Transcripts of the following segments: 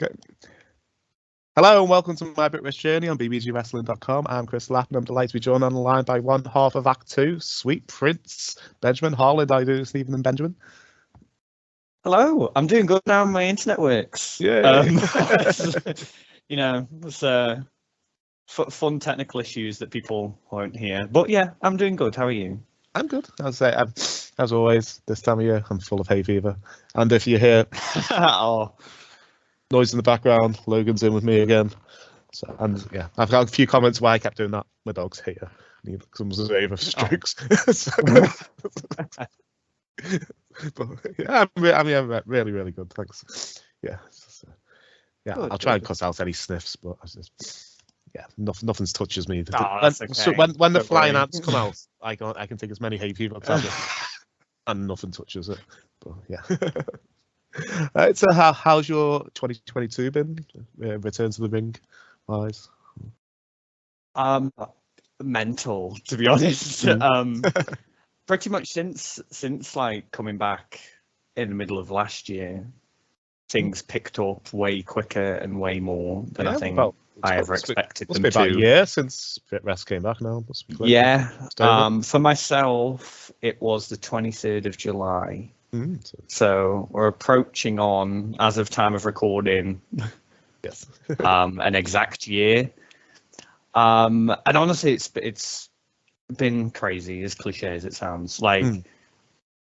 Okay. Hello and welcome to My Brit Rich Journey on bbgwrestling.com. I'm Chris Lappin. I'm delighted to be joined on the line by one half of Act 2, sweet Prince Benjamin Harland. How are you doing, Stephen and Benjamin? Hello, I'm doing good now. My internet works. Yeah. It's fun technical issues that people won't hear. But yeah, I'm doing good. How are you? I'm good. As always, this time of year, I'm full of hay fever. And if you hear noise in the background, Logan's in with me again. So, and yeah, I've got a few comments why I kept doing that. My dog's here. He comes as a strokes. But yeah, I'm really, really good. Thanks. Yeah, good, I'll try and cut out any sniffs, but nothing touches me. Okay. When the flying ants come out, I can take as many hay fever tablets, and nothing touches it. But yeah. So how's your 2022 been? Return to the ring wise? Mental, to be honest. Pretty much since like coming back in the middle of last year, things picked up way quicker and way more than I think I ever expected them to. Must be about a year since Fit Rest came back now. Yeah. For myself, it was the 23rd of July. So we're approaching on, as of time of recording, yes, an exact year. And honestly, it's been crazy, as cliche as it sounds. Like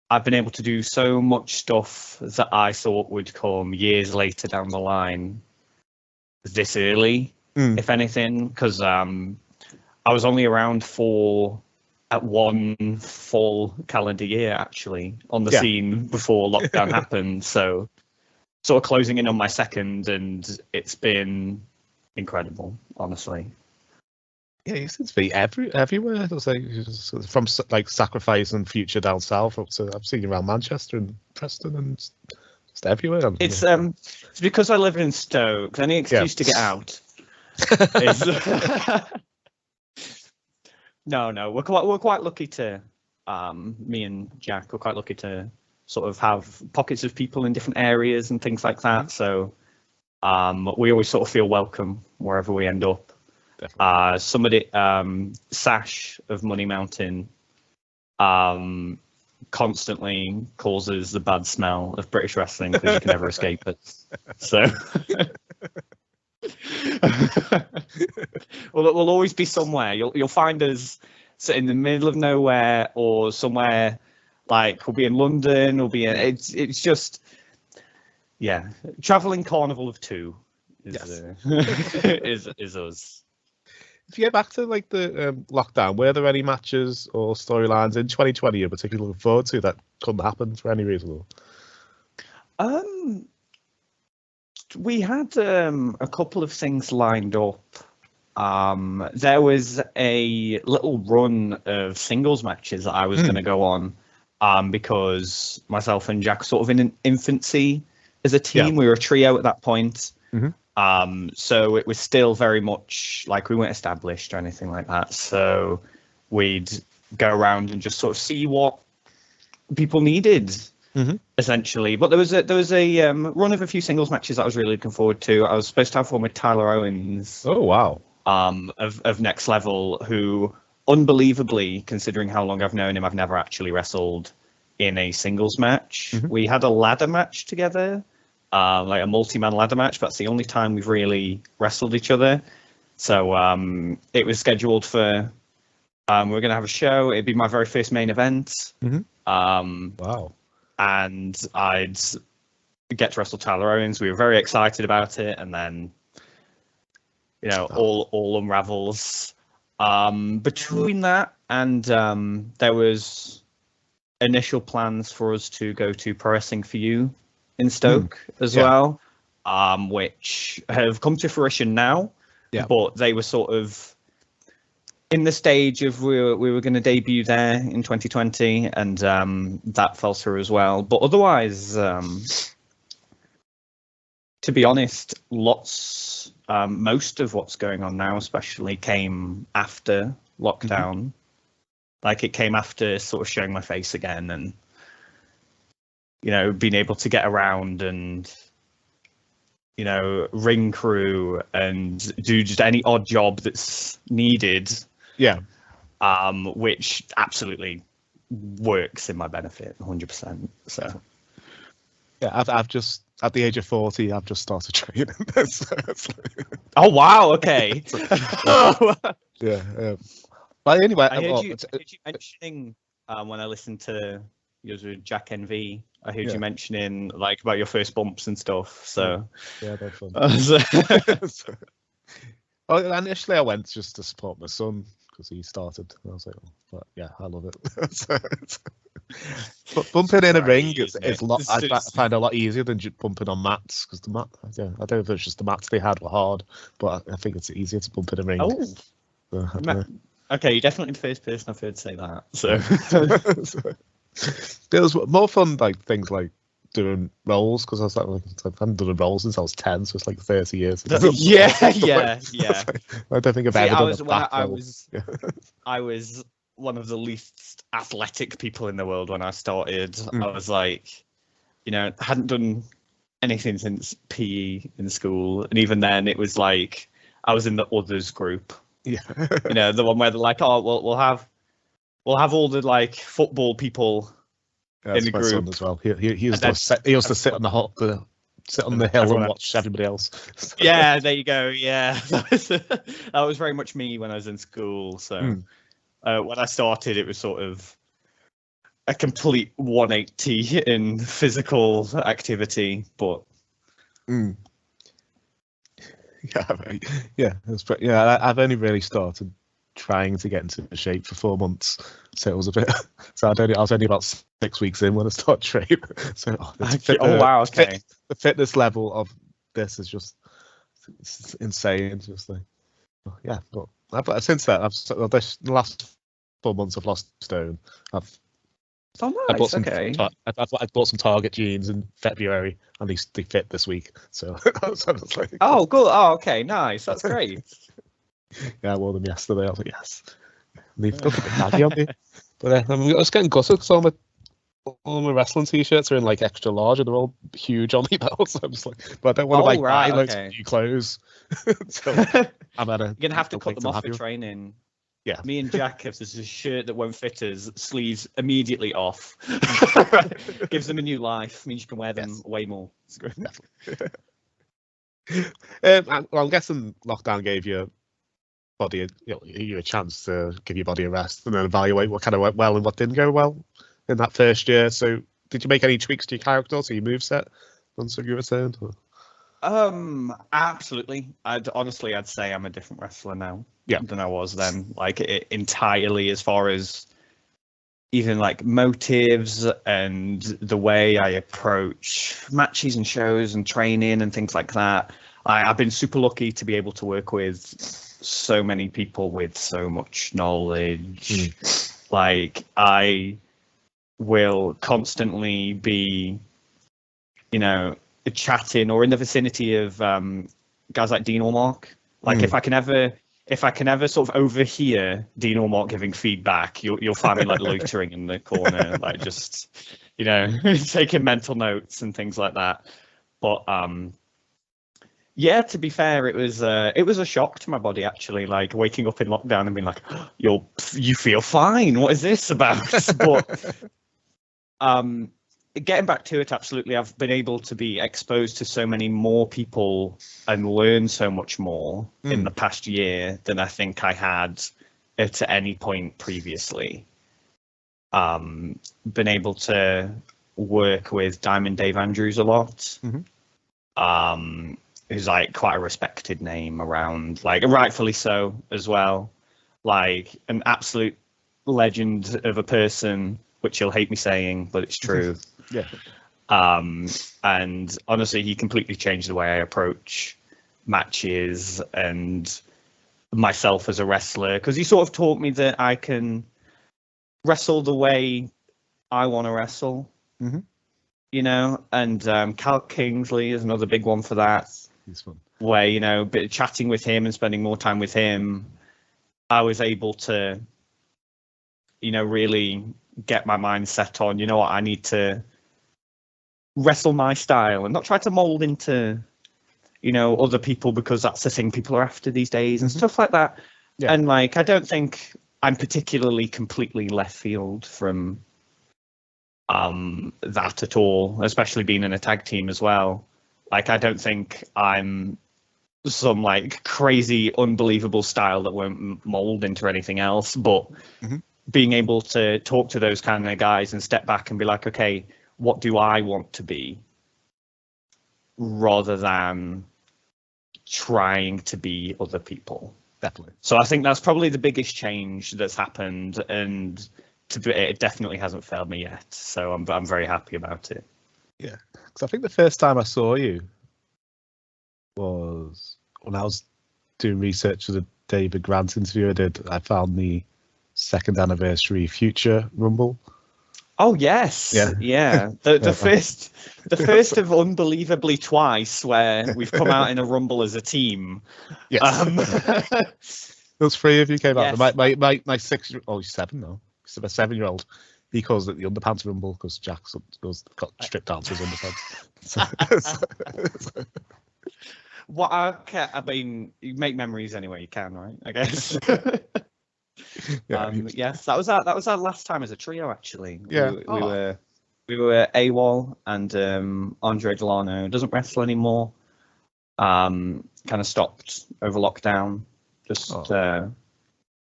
I've been able to do so much stuff that I thought would come years later down the line this early, if anything, because I was only around for one full calendar year actually on the scene before lockdown happened, so sort of closing in on my second, and it's been incredible, honestly. Yeah, you seem to be everywhere. It was like, from like Sacrifice and Future down south up to, I've seen you around Manchester and Preston and just everywhere. It's because I live in Stoke. Any excuse to get out. No, we're quite lucky to me and Jack. We're quite lucky to sort of have pockets of people in different areas and things like that. So we always sort of feel welcome wherever we end up. Somebody, Sash of Money Mountain, constantly causes the bad smell of British wrestling because you can never escape it. So we'll always be somewhere. You'll find us sitting in the middle of nowhere or somewhere, like we'll be in London. We'll be in, it's just traveling carnival of two is us. If you get back to like the lockdown, were there any matches or storylines in 2020 you're particularly looking forward to that couldn't happen for any reason? We had a couple of things lined up. There was a little run of singles matches that I was going to go on because myself and Jack sort of in an infancy as a team. We were a trio at that point. So it was still very much like we weren't established or anything like that. So we'd go around and just sort of see what people needed, essentially. But there was a run of a few singles matches that I was really looking forward to. I was supposed to have one with Tyler Owens. Oh wow! Of Next Level, who, unbelievably, considering how long I've known him, I've never actually wrestled in a singles match. We had a ladder match together. Like a multi-man ladder match. That's the only time we've really wrestled each other. So it was scheduled for. We're going to have a show. It'd be my very first main event. Wow! And I'd get to wrestle Tyler Owens. We were very excited about it, and then all unravels. Between that and there was initial plans for us to go to Pro Wrestling for You in Stoke as well, which have come to fruition now. But they were sort of in the stage of we were going to debut there in 2020, and that fell through as well. But otherwise, to be honest, most of what's going on now especially came after lockdown. Like it came after sort of showing my face again and being able to get around and ring crew and do just any odd job that's needed. Yeah. Which absolutely works in my benefit, 100%. So. Yeah, I've just at the age of 40, I've just started training. Oh wow! Okay. Yeah. But anyway, I heard you mentioning when I listened to yours with Jack NV. I heard you mentioning like about your first bumps and stuff. So yeah, they're fun. Well, initially I went just to support my son because he started. And I was like, oh, but yeah, I love it. But bumping in a ring is a lot. I find a lot easier than just bumping on mats because the mat. Yeah, I don't know if it's just the mats they had were hard, but I think it's easier to bump in a ring. Oh, okay, you're definitely the first person I've heard say that. So it was more fun, like things like doing rolls because I was like, I haven't done a roll since I was 10, so it's like 30 years ago. Yeah. I don't think I've ever done a back roll. I was one of the least athletic people in the world when I started. I was like, hadn't done anything since PE in school, and even then it was like I was in the others group. Yeah. The one where they're like, oh, well, we'll have all the like football people in the group as well. He used to sit on the hill and watch everybody else. Yeah, there you go. Yeah, that was very much me when I was in school. So when I started, it was sort of a complete 180 in physical activity, but. Yeah, that's pretty, yeah. I've only really started trying to get into shape for 4 months, so it was a bit. So I was only about 6 weeks in when I started training. So wow, okay. The fitness level of this is just insane. Just like, yeah, but since then, the last 4 months I've lost stone. I bought some Target jeans in February, and they fit this week. So, like, oh, cool. Oh, okay, nice. That's great. Yeah, I wore them yesterday. I was like, yes. They've got a bit baggy on me. But I was getting gutted because all my wrestling t-shirts are in like extra large, and they're all huge on me now. So I'm just like, but I don't want to buy loads of new clothes. So I'm at You're gonna have to cut them off for training. Yeah. Me and Jack, if there's a shirt that won't fit us, sleeves immediately off. Gives them a new life. Means you can wear them way more. It's great. I'm guessing lockdown gave your body a chance to give your body a rest and then evaluate what kind of went well and what didn't go well in that first year. So did you make any tweaks to your character, to your moveset once you returned? Absolutely. I'd say I'm a different wrestler now than I was then. Like entirely, as far as even like motives and the way I approach matches and shows and training and things like that. I've been super lucky to be able to work with so many people with so much knowledge. Like I will constantly be, chatting or in the vicinity of guys like Dean Ormark. Like if I can ever sort of overhear Dean Ormark giving feedback, you'll find me like loitering in the corner, like just taking mental notes and things like that. But yeah, to be fair, it was a shock to my body actually, like waking up in lockdown and being like, you feel fine. What is this about? But getting back to it, absolutely, I've been able to be exposed to so many more people and learn so much more in the past year than I think I had at any point previously. Been able to work with Diamond Dave Andrews a lot. Who's like quite a respected name around, like rightfully so as well, like an absolute legend of a person, which you'll hate me saying, but it's true. Yeah. And honestly, he completely changed the way I approach matches and myself as a wrestler, because he sort of taught me that I can wrestle the way I want to wrestle. And Cal Kingsley is another big one for that. He's fun. Where, but chatting with him and spending more time with him, I was able to, really get my mind set on, what, I need to wrestle my style and not try to mold into other people because that's the thing people are after these days and stuff like that. Yeah. And like, I don't think I'm particularly completely left field from that at all, especially being in a tag team as well. Like, I don't think I'm some like crazy, unbelievable style that won't mold into anything else, but being able to talk to those kind of guys and step back and be like, okay, what do I want to be, rather than trying to be other people. Definitely. So I think that's probably the biggest change that's happened, and it definitely hasn't failed me yet. So I'm very happy about it. Yeah, because I think the first time I saw you was when I was doing research for the David Grant interview I did. I found the 2nd anniversary Future Rumble. Oh yes, yeah. The first of unbelievably twice where we've come out in a Rumble as a team. Yes. Those 3 of you came out. My 6-year-old, he's 7 now. So my 7-year-old, he calls it the underpants rumble because Jack got stripped down to his underpants. What I mean, you make memories anyway you can, right? I guess. Yes, that was our last time as a trio actually. Yeah. We were AWOL and Andre Delano doesn't wrestle anymore. Kind of stopped over lockdown. Just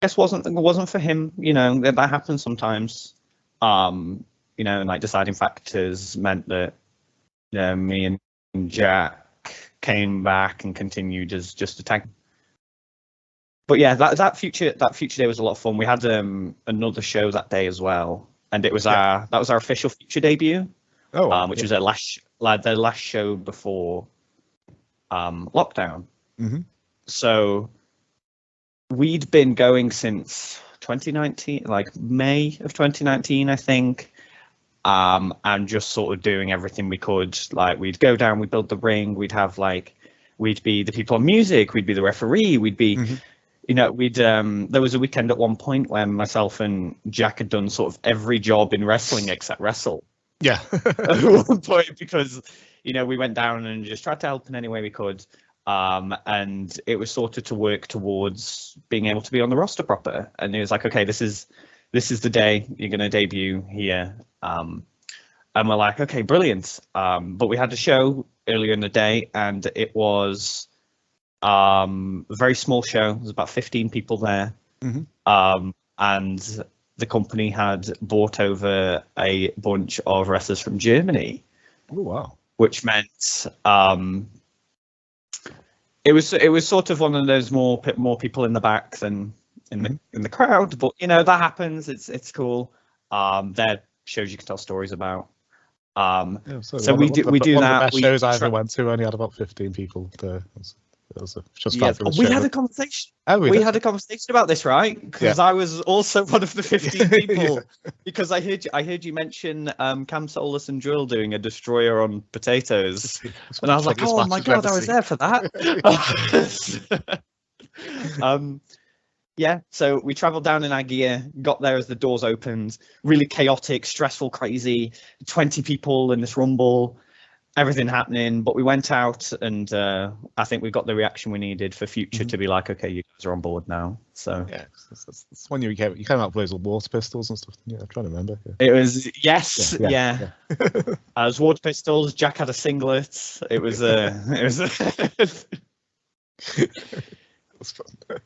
guess wasn't for him, that happens sometimes. Like deciding factors meant that me and Jack came back and continued as just a tag. But yeah, that future day was a lot of fun. We had another show that day as well, and it was that was our official Future debut. Which was the last show before lockdown. So we'd been going since 2019, like May of 2019, I think, and just sort of doing everything we could. Like, we'd go down, we'd build the ring, we'd be the people on music, we'd be the referee, we'd be, there was a weekend at one point when myself and Jack had done sort of every job in wrestling except wrestle. Yeah. At one point, because, we went down and just tried to help in any way we could. And it was sort of to work towards being able to be on the roster proper. And it was like, okay, this is the day you're going to debut here. And we're like, okay, brilliant. But we had a show earlier in the day, and it was a very small show. There was about 15 people there. And the company had bought over a bunch of wrestlers from Germany. Oh, wow. Which meant it was sort of one of those more people in the back than in the crowd, but that happens. It's cool. They're shows you can tell stories about. So we do that. One of the best shows I ever went to only had about 15 people there. We had a conversation. We had a conversation about this, right? Because I was also one of the 15 people. Because I heard you mention Cam Solus and Drill doing a destroyer on potatoes, and I was like, oh my god, I was there for that. So we travelled down in our gear, got there as the doors opened. Really chaotic, stressful, crazy. 20 people in this rumble. Everything happening, but we went out, and I think we got the reaction we needed for Future to be like, okay, you guys are on board now. So that's when you came out with those water pistols and stuff. Yeah, I'm trying to remember. It was It was water pistols. Jack had a singlet. It was it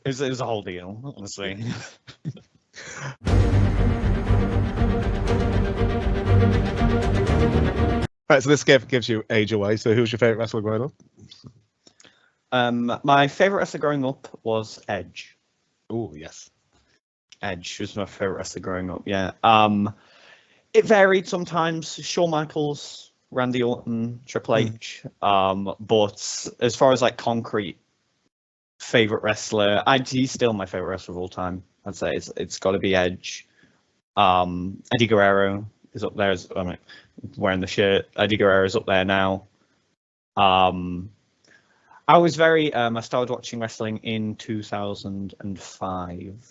was a whole deal, honestly. Right, so this gives you age away. So who's your favourite wrestler growing up? My favourite wrestler growing up was Edge. Oh, yes. Edge was my favourite wrestler growing up, yeah. It varied sometimes. Shawn Michaels, Randy Orton, Triple H. But as far as like concrete favourite wrestler, he's still my favourite wrestler of all time. I'd say it's got to be Edge. Eddie Guerrero is up there. Wearing the shirt. Eddie Guerrero is up there now. I was I started watching wrestling in 2005.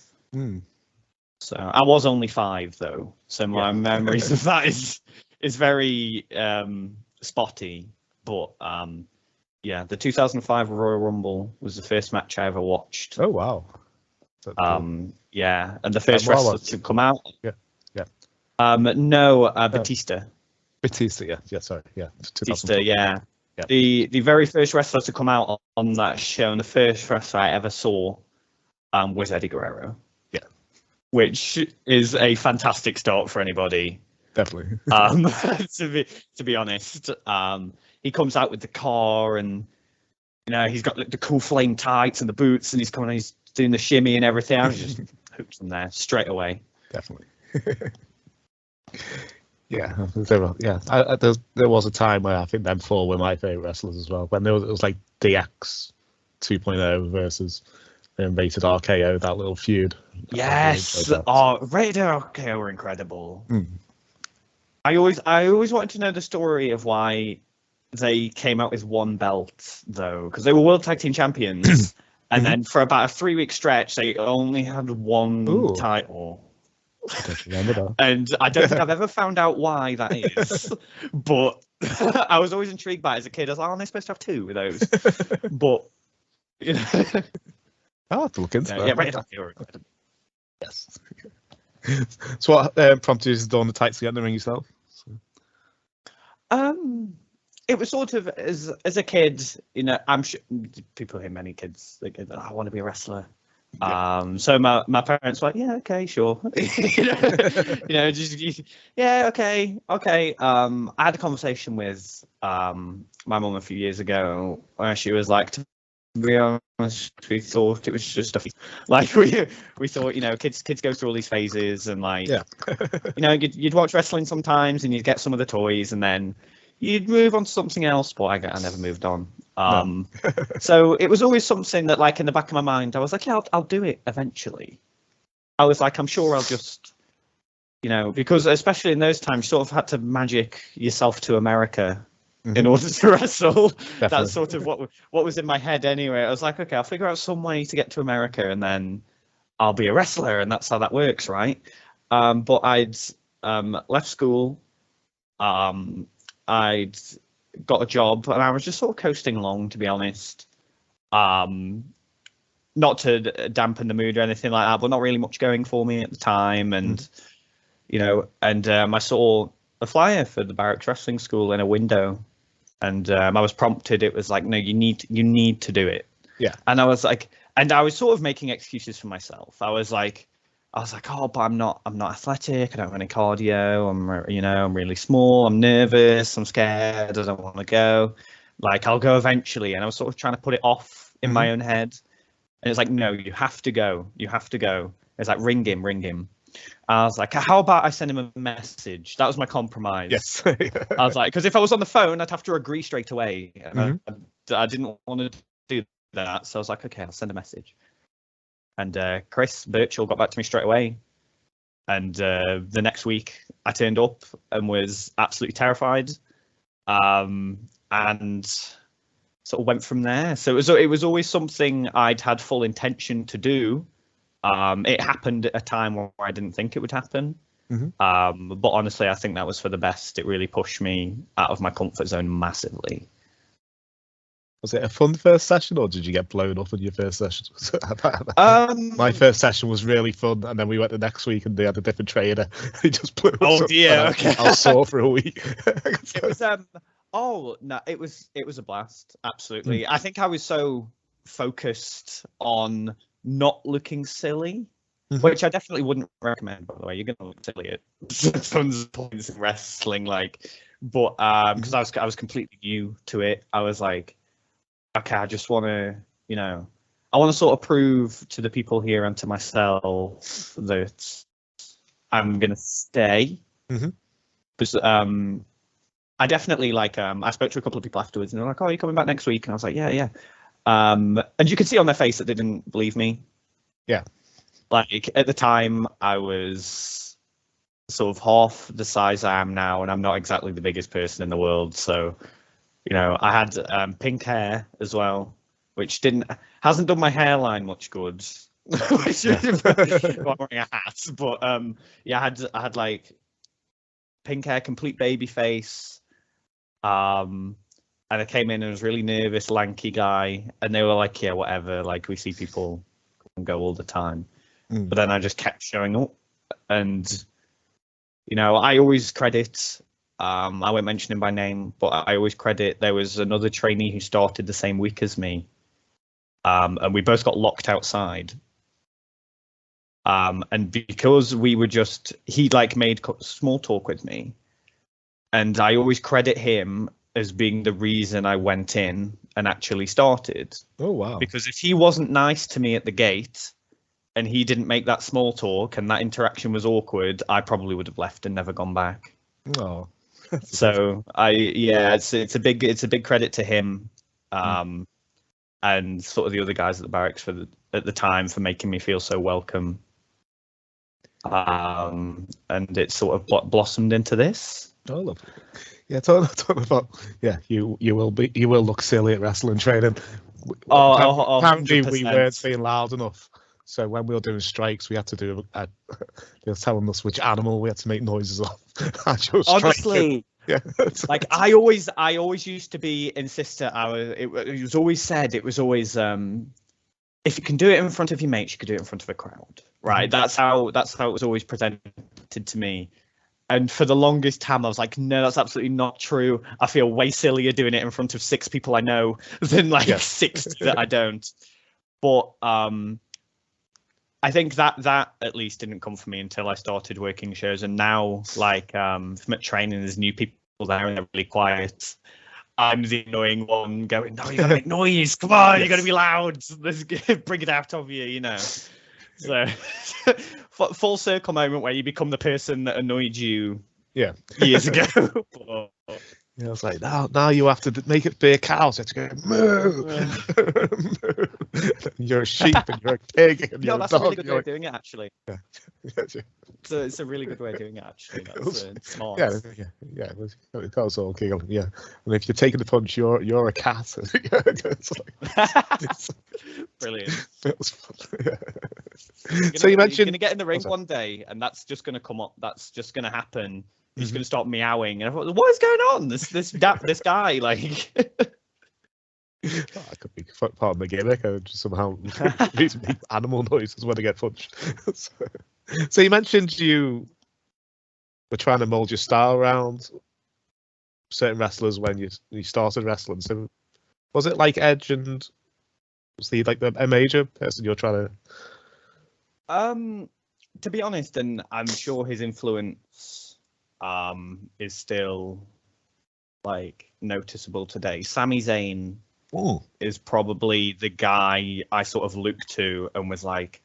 So I was only 5 though. So my memories of that is very spotty. But Yeah, the 2005 Royal Rumble was the first match I ever watched. Oh wow. Yeah, and the first what wrestler was to come out. Yeah. No, Batista. Batista, yeah, sorry, yeah. Batista, yeah. Yeah. The very first wrestler to come out on that show, and the first wrestler I ever saw, was Eddie Guerrero. Yeah. Which is a fantastic start for anybody. Definitely. To be honest, he comes out with the car, and he's got the cool flame tights and the boots, and he's doing the shimmy and everything. I was just hooked from there straight away. Definitely. Yeah, there was a time where I think them four were my favorite wrestlers as well. When it was like DX 2.0 versus Rated RKO, that little feud. Yes, Rated RKO were incredible. Mm. I always wanted to know the story of why they came out with one belt, though, because they were World Tag Team Champions, and then for about a 3-week stretch, they only had one title. I don't remember that. And I don't think I've ever found out why that is, but I was always intrigued by it as a kid. I was like, aren't they supposed to have two of those? But I'll have to look into that. Yeah, right. Yes. So what prompted you to don the tights to get in the ring yourself? It was sort of as a kid, I'm sure people hear many kids think, I want to be a wrestler. Yeah. So my parents were like, yeah, okay, sure. Yeah, okay. I had a conversation with my mum a few years ago where she was like, to be honest, we thought it was just like we thought, kids go through all these phases, and like, you'd watch wrestling sometimes and you'd get some of the toys, and then you'd move on to something else, but I never moved on. No. So it was always something that, like, in the back of my mind, I was like, yeah, I'll do it eventually. I was like, I'm sure I'll just, because especially in those times, you sort of had to magic yourself to America in order to wrestle. Definitely. That's sort of what was in my head anyway. I was like, okay, I'll figure out some way to get to America, and then I'll be a wrestler, and that's how that works, right? But I'd left school. I'd got a job, and I was just sort of coasting along, to be honest. Not to dampen the mood or anything like that, but not really much going for me at the time. And I saw a flyer for the Barracks Wrestling School in a window, and I was prompted. It was like, no, you need to do it. Yeah. And I was like, and I was sort of making excuses for myself. I was like, oh, but I'm not athletic. I don't have any cardio. I'm really small. I'm nervous. I'm scared. I don't want to go. Like, I'll go eventually. And I was sort of trying to put it off in my own head. And it's like, no, you have to go. You have to go. It's like, ring him. I was like, how about I send him a message? That was my compromise. Yes. I was like, because if I was on the phone, I'd have to agree straight away. And I didn't want to do that. So I was like, okay, I'll send a message. And Chris Birchall got back to me straight away. And the next week I turned up and was absolutely terrified. And sort of went from there. So it was always something I'd had full intention to do. It happened at a time where I didn't think it would happen. But honestly, I think that was for the best. It really pushed me out of my comfort zone massively. Was it a fun first session, or did you get blown up in your first session? My first session was really fun, and then we went the next week and they had a different trainer. He just blew us up. Oh dear, okay. I was sore for a week. It was no, it was a blast. Absolutely. I think I was so focused on not looking silly, which I definitely wouldn't recommend, by the way. You're gonna look silly at tons of points in wrestling, but because I was completely new to it. I was like, okay, I just want to, I want to sort of prove to the people here and to myself that I'm going to stay. Because I definitely, I spoke to a couple of people afterwards, and they're like, oh, are you coming back next week? And I was like, yeah. And you could see on their face that they didn't believe me. Yeah. Like, at the time, I was sort of half the size I am now, and I'm not exactly the biggest person in the world, so... I had pink hair as well, which hasn't done my hairline much good. Which I'm wearing a hat, but I had like pink hair, complete baby face, and I came in and was really nervous, lanky guy, and they were like, yeah, whatever, like we see people go all the time. But then I just kept showing up, and you know, I always credit, I won't mention him by name, but I always credit, there was another trainee who started the same week as me, and we both got locked outside. And because we were just, he like made small talk with me, and I always credit him as being the reason I went in and actually started. Oh, wow. Because if he wasn't nice to me at the gate, and he didn't make that small talk, and that interaction was awkward, I probably would have left and never gone back. Oh, so it's a big credit to him, and sort of the other guys at the barracks at the time for making me feel so welcome. And it sort of blossomed into this. Oh, lovely. Yeah, talk about, yeah, you will look silly at wrestling training. Apparently we weren't being loud enough. So when we were doing strikes, we had to do. They were telling us which animal we had to make noises of. Honestly, yeah. Like I always used to be insistent. It was always said. It was always if you can do it in front of your mates, you could do it in front of a crowd, right? That's how it was always presented to me. And for the longest time, I was like, no, that's absolutely not true. I feel way sillier doing it in front of 6 people I know than like 60 that I don't. But I think that at least didn't come for me until I started working shows, and now like from at training, there's new people there and they're really quiet. I'm the annoying one going, no, you gotta make noise. Come on, you gotta be loud. Let's bring it out of you, you know. So full circle moment where you become the person that annoyed you years ago. Yeah, I was like, now you have to make it be a cow. So it's going, moo. You're a sheep and you're a pig. And no, that's a really good way of doing it, actually. Yeah. So it's a really good way of doing it, actually. That's smart. Yeah. That was all giggling. Yeah, and if you're taking the punch, you're a cat. It's Brilliant. It was fun. So you mentioned you're gonna get in the ring one day, and that's just gonna come up. That's just gonna happen. He's going to start meowing, and I thought, what is going on? This guy, like. That could be part of the gimmick. I just somehow make animal noises when I get punched. So you mentioned you were trying to mold your style around certain wrestlers when you started wrestling. So was it like Edge, and was he like a major person you're trying to? To be honest, and I'm sure his influence is still like noticeable today. Sami Zayn is probably the guy I sort of looked to and was like,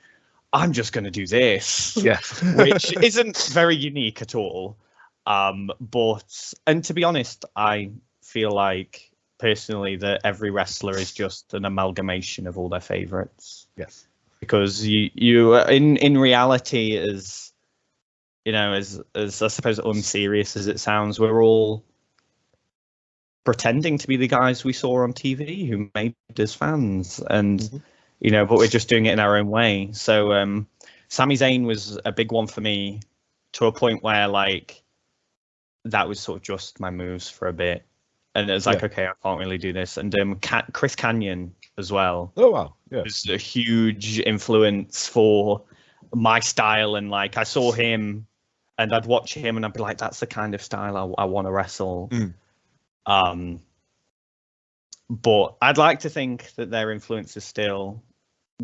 I'm just going to do this. Yeah. Which isn't very unique at all. But, and to be honest, I feel like personally that every wrestler is just an amalgamation of all their favorites. Yes. Because you in reality, as you know, as I suppose unserious as it sounds, we're all pretending to be the guys we saw on TV who made us fans, and you know, but we're just doing it in our own way. So Sami Zayn was a big one for me, to a point where like that was sort of just my moves for a bit, and it was like, okay, I can't really do this. And Chris Kanyon as well. Oh wow, yeah, was a huge influence for my style, and like I saw him. And I'd watch him and I'd be like, that's the kind of style I want to wrestle. But I'd like to think that their influence is still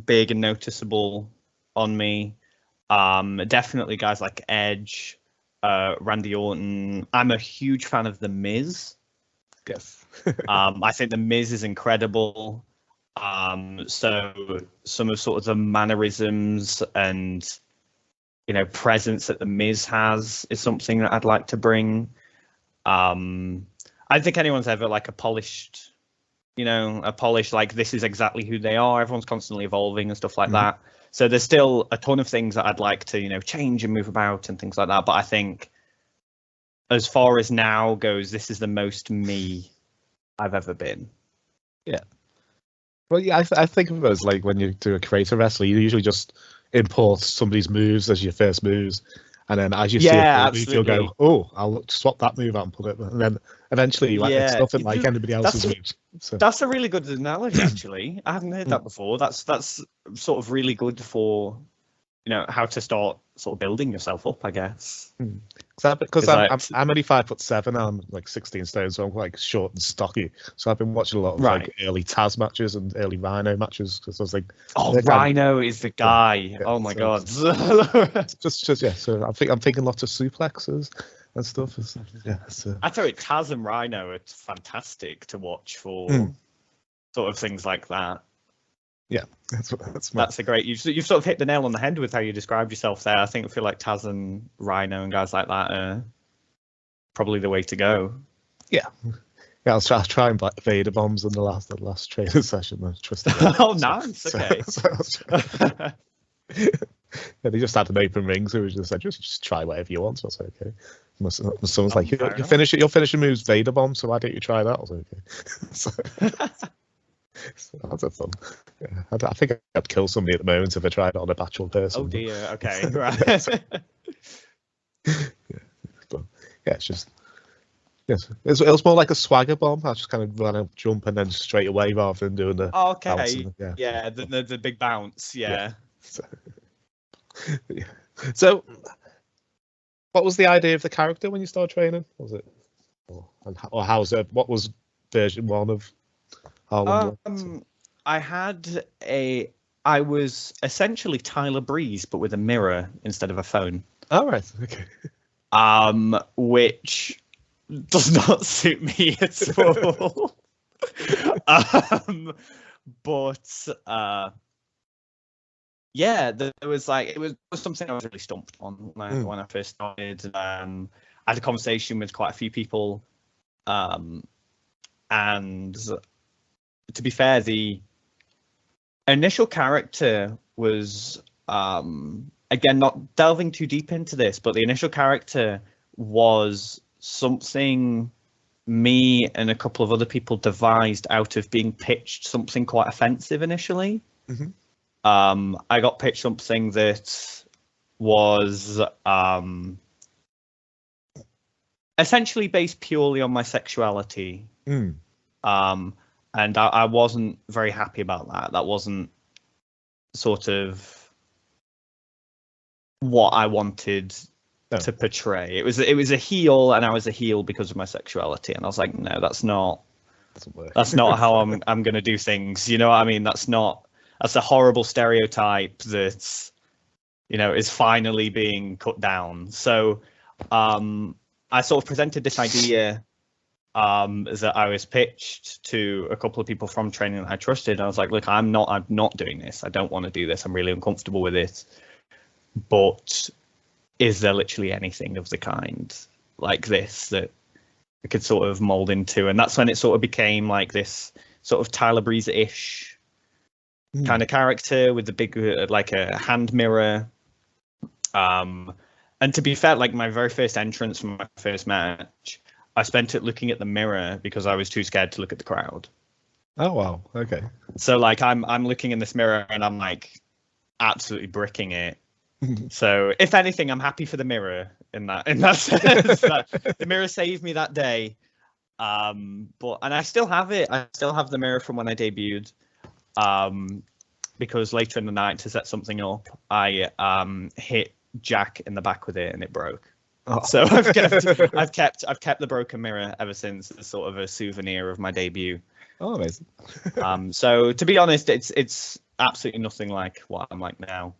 big and noticeable on me. Definitely guys like Edge, Randy Orton. I'm a huge fan of The Miz. Yes. I think The Miz is incredible. So some of sort of the mannerisms and you know, presence that The Miz has is something that I'd like to bring. I don't think anyone's ever like a polished, like this is exactly who they are. Everyone's constantly evolving and stuff like that. So there's still a ton of things that I'd like to, you know, change and move about and things like that. But I think as far as now goes, this is the most me I've ever been. Yeah. Well, yeah, I think of it as like when you do a creative wrestler, you usually just import somebody's moves as your first moves, And then as you see Yeah, a move, you'll go, absolutely. oh, I'll swap that move out and put it. And then eventually, like, it's Yeah, nothing like anybody else's that's moves. So that's a really good analogy, actually. I haven't heard that before. That's sort of really good for, how to start sort of building yourself up, I guess. because Is that I'm only 5'7", I'm like 16 stone, so I'm like short and stocky. So I've been watching a lot of right? like early Taz matches and early Rhino matches because I was like, Oh, they're kind of- Rhino is the guy. yeah, Oh my so God. just yeah. So I'm thinking lots of suplexes and stuff. Yeah, so I tell you, Taz and Rhino are fantastic to watch for sort of things like that. yeah, That's a great. You've sort of hit the nail on the head with how you described yourself there. I feel like Taz and Rhino and guys like that are probably the way to go. yeah. Yeah, I'll try and Vader bombs in the last training session. I twisted Oh, nice. Okay. Yeah, they just had an open ring, so we just said, just try whatever you want. So it's okay. Someone's like, you'll finish your moves Vader bomb, so why don't you try that? I was okay. So that's a fun. Yeah, I think I'd kill somebody at the moment if I tried it on a actual person. Oh dear. Okay. Right. But yeah, it's just. Yes, it was more like a swagger bomb. I just kind of ran out, jump, and then straight away rather than doing the. Okay. Bouncing. Yeah. The big bounce. Yeah. Yeah. So, what was the idea of the character when you started training? Was it, or how's it? What was version 1 of Harland? I was essentially Tyler Breeze, but with a mirror instead of a phone. Oh, right. Okay. Which does not suit me at all. But yeah, there was it was something I was really stumped on when I first started. I had a conversation with quite a few people, and to be fair, the initial character was again, not delving too deep into this, but the initial character was something me and a couple of other people devised out of being pitched something quite offensive initially. I got pitched something that was essentially based purely on my sexuality. And I wasn't very happy about that. That wasn't sort of what I wanted to portray. It was a heel, and I was a heel because of my sexuality. And I was like, no, that's not how I'm going to do things. You know what I mean? That's a horrible stereotype that, is finally being cut down. So I sort of presented this idea that I was pitched to a couple of people from training that I trusted. And I was like, look, I'm not doing this. I don't want to do this. I'm really uncomfortable with it. But is there literally anything of the kind like this that I could sort of mold into? And that's when it sort of became like this sort of Tyler Breeze-ish kind of character with the big, like a hand mirror. And to be fair, like my very first entrance from my first match, I spent it looking at the mirror because I was too scared to look at the crowd. Oh, wow. Okay. So like I'm looking in this mirror and I'm like absolutely bricking it. So if anything, I'm happy for the mirror in that sense. The mirror saved me that day. And I still have it. I still have the mirror from when I debuted. Because later in the night, to set something up, I hit Jack in the back with it and it broke. Oh. So I've kept the broken mirror ever since as sort of a souvenir of my debut. Oh, amazing. So to be honest, it's absolutely nothing like what I'm like now.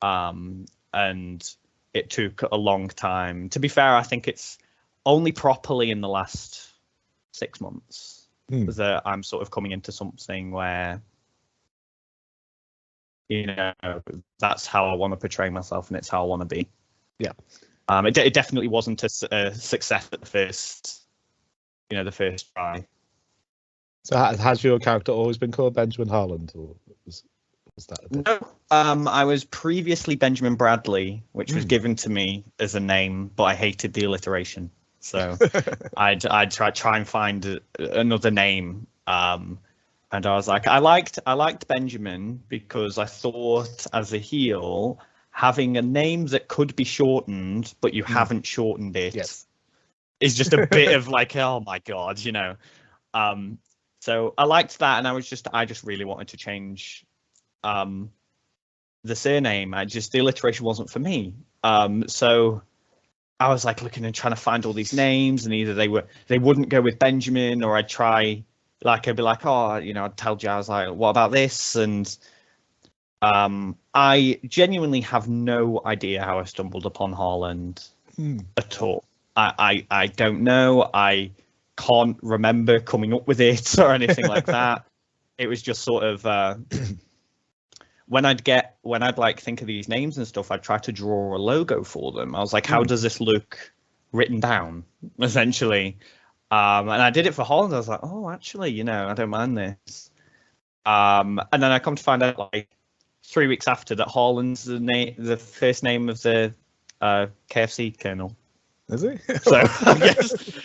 And it took a long time. To be fair, I think it's only properly in the last 6 months that I'm sort of coming into something where, that's how I want to portray myself and it's how I want to be. Yeah. It definitely wasn't a success at the first try. So has your character always been called Benjamin Harland, or was that? No, I was previously Benjamin Bradley, which was given to me as a name, but I hated the alliteration, so I'd try and find another name. And I was like, I liked Benjamin because I thought as a heel, having a name that could be shortened, but you haven't shortened it, Yes. is just a bit of like, oh my god, So I liked that, and I just really wanted to change the surname. The alliteration wasn't for me. So I was like looking and trying to find all these names, and either they wouldn't go with Benjamin, or I'd try, like, I'd be like, oh, I'd tell Jazz, like, what about this? And I genuinely have no idea how I stumbled upon Harland at all. I don't know. I can't remember coming up with it or anything like that. It was just sort of when I'd like think of these names and stuff, I'd try to draw a logo for them. I was like, how does this look written down, essentially? And I did it for Harland. I was like, oh, actually, I don't mind this. And then I come to find out, like, 3 weeks after, that Harland's the first name of the KFC Colonel. Is it? So I guess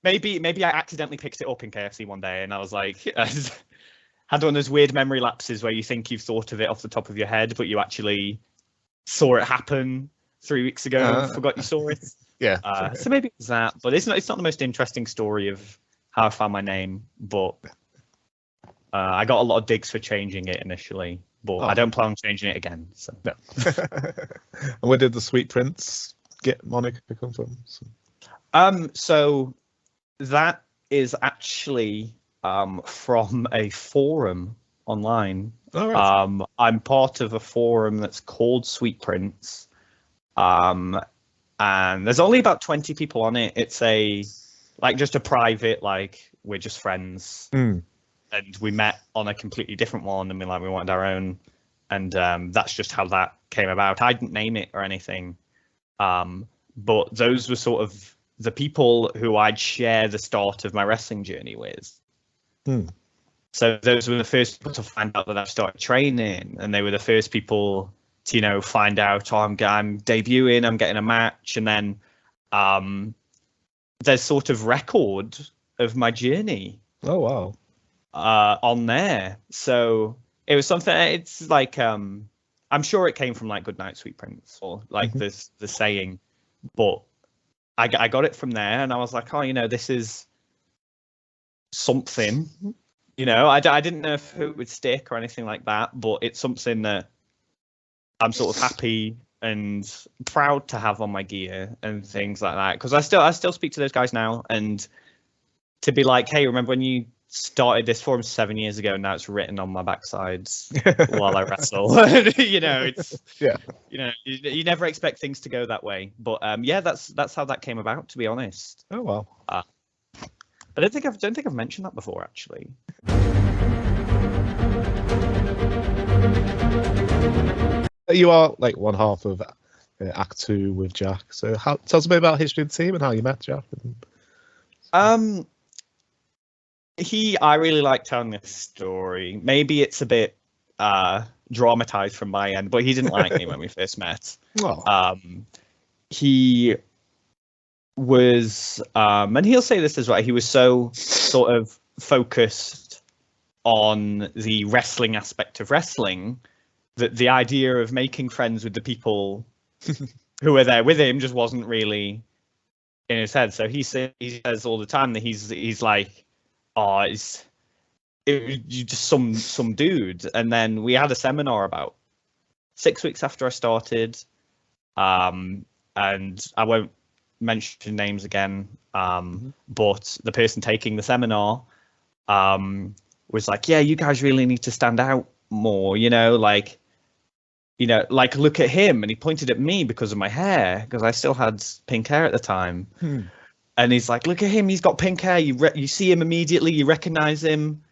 maybe I accidentally picked it up in KFC one day, and I was like, had one of those weird memory lapses where you think you've thought of it off the top of your head, but you actually saw it happen 3 weeks ago and forgot you saw it. Yeah. So maybe it was that, but it's not the most interesting story of how I found my name. But I got a lot of digs for changing it initially, but I don't plan on changing it again. So. No. And where did the Sweet Prince moniker come from? So that is actually from a forum online. Oh, right. I'm part of a forum that's called Sweet Prince, and there's only about 20 people on it. It's just a private, like, we're just friends, and we met on a completely different one, and we wanted our own, and that's just how that came about. I didn't name it or anything, but those were sort of the people who I'd share the start of my wrestling journey with. So those were the first people to find out that I started training, and they were the first people to, find out, I'm debuting, I'm getting a match, and then there's sort of record of my journey. Oh, wow. On there. So it was something, it's like, I'm sure it came from, like, Good Night, Sweet Prince, or like the saying, but I got it from there, and I was like, oh, this is something. I didn't know if it would stick or anything like that, but it's something that I'm sort of happy and proud to have on my gear and things like that. Because I still speak to those guys now, and to be like, hey, remember when you started this forum 7 years ago? Now it's written on my backside while I wrestle. It's you never expect things to go that way. But that's how that came about, to be honest. Oh, wow. I don't think I've mentioned that before, actually. You are, like, one half of Act 2 with Jack. So tell us a bit about history of the team and how you met Jack. I really like telling this story. Maybe it's a bit dramatized from my end, but he didn't like me when we first met. Oh. He was, and he'll say this as well, he was so sort of focused on the wrestling aspect of wrestling that the idea of making friends with the people who were there with him just wasn't really in his head. So he says all the time that he's like, oh, you just some dude. And then we had a seminar about 6 weeks after I started, and I won't mention names again, but the person taking the seminar was like, yeah, you guys really need to stand out more, like look at him. And he pointed at me because of my hair, because I still had pink hair at the time. And he's like, look at him, he's got pink hair, you see him immediately, you recognize him.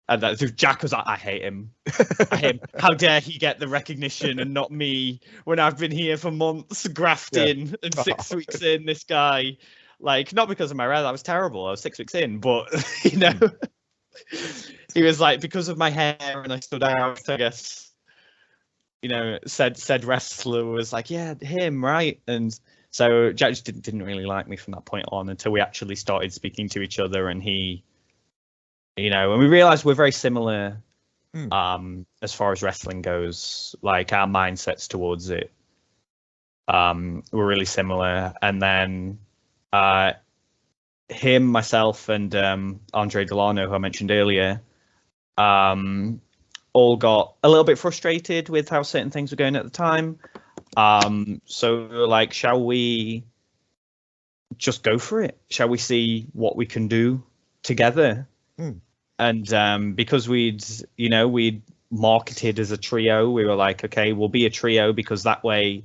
And Jack was like, I hate him. How dare he get the recognition and not me, when I've been here for months grafting, and 6 weeks in, this guy, like, not because of my hair, that was terrible, I was 6 weeks in, but he was like, because of my hair and I stood out, I guess, said wrestler was like, yeah, him, right? And so Jack just didn't really like me from that point on, until we actually started speaking to each other, and he, and we realized we're very similar as far as wrestling goes. Like our mindsets towards it were really similar. And then him, myself, and Andre Delano, who I mentioned earlier, all got a little bit frustrated with how certain things were going at the time. So we were like, shall we just go for it? Shall we see what we can do together? And because we'd marketed as a trio, we were like, okay, we'll be a trio, because that way,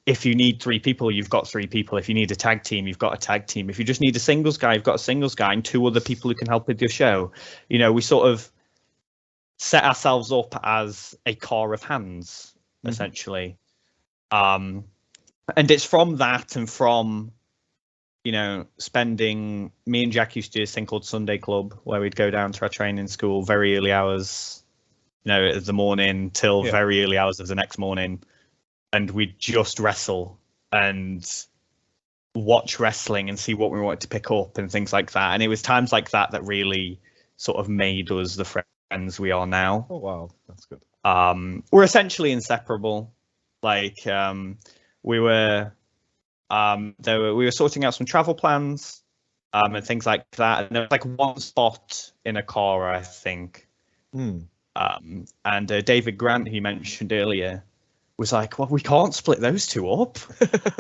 if you need 3 people, you've got 3 people. If you need a tag team, you've got a tag team. If you just need a singles guy, you've got a singles guy and 2 other people who can help with your show. We sort of set ourselves up as a car of hands, essentially. And it's from that, and from spending, me and Jack used to do this thing called Sunday Club, where we'd go down to our training school very early hours, of the morning till very early hours of the next morning, and we'd just wrestle and watch wrestling and see what we wanted to pick up and things like that. And it was times like that that really sort of made us the friends we are now. Oh wow, that's good. We're essentially inseparable. Like we were sorting out some travel plans and things like that, and there was like one spot in a car, I think. And David Grant, who you mentioned earlier, was like, well, we can't split those 2 up.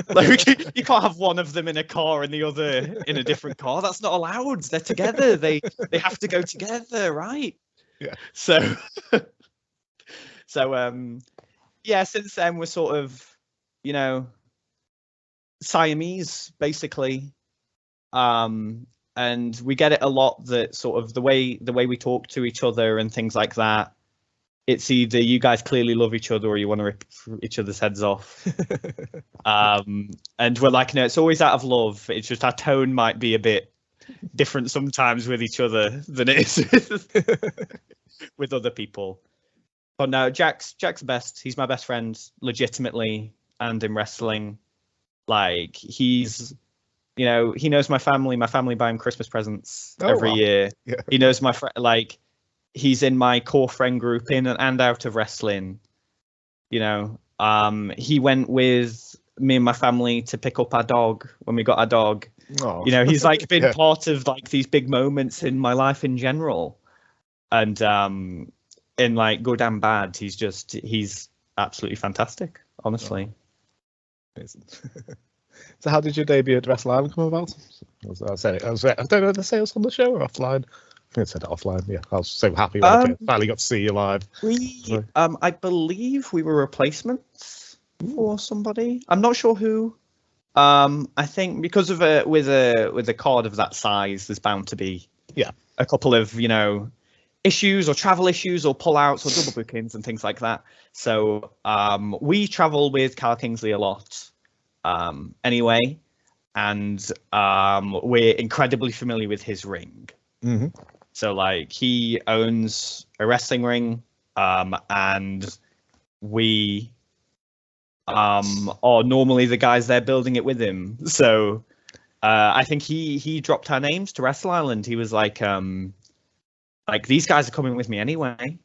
Like, you can't have one of them in a car and the other in a different car. That's not allowed. They're together. They have to go together, right? Yeah. So yeah, since then we're sort of, Siamese, basically. And we get it a lot that sort of the way we talk to each other and things like that, it's either you guys clearly love each other or you want to rip each other's heads off. And we're like, no, it's always out of love. It's just our tone might be a bit different sometimes with each other than it is with other people. But no, Jack's best. He's my best friend, legitimately, and in wrestling. Like, he's, he knows my family. My family buy him Christmas presents every year. Yeah. He knows my friend. Like, he's in my core friend group, in and out of wrestling. He went with me and my family to pick up our dog when we got our dog. Oh. He's like been part of like these big moments in my life in general. And in like good and bad, he's absolutely fantastic, honestly. Oh. So how did your debut at Wrestle Island come about? I don't know, the sales on the show or offline? I think I said it offline. Yeah, I was so happy when I finally got to see you live. I believe we were replacements for somebody. I'm not sure who. I think because of with a card of that size, there's bound to be a couple of issues or travel issues or pullouts or double bookings and things like that. So we travel with Kyle Kingsley a lot anyway, and we're incredibly familiar with his ring. Mm-hmm. So like he owns a wrestling ring, and we are normally the guys there building it with him. So I think he dropped our names to Wrestle Island. He was like these guys are coming with me anyway.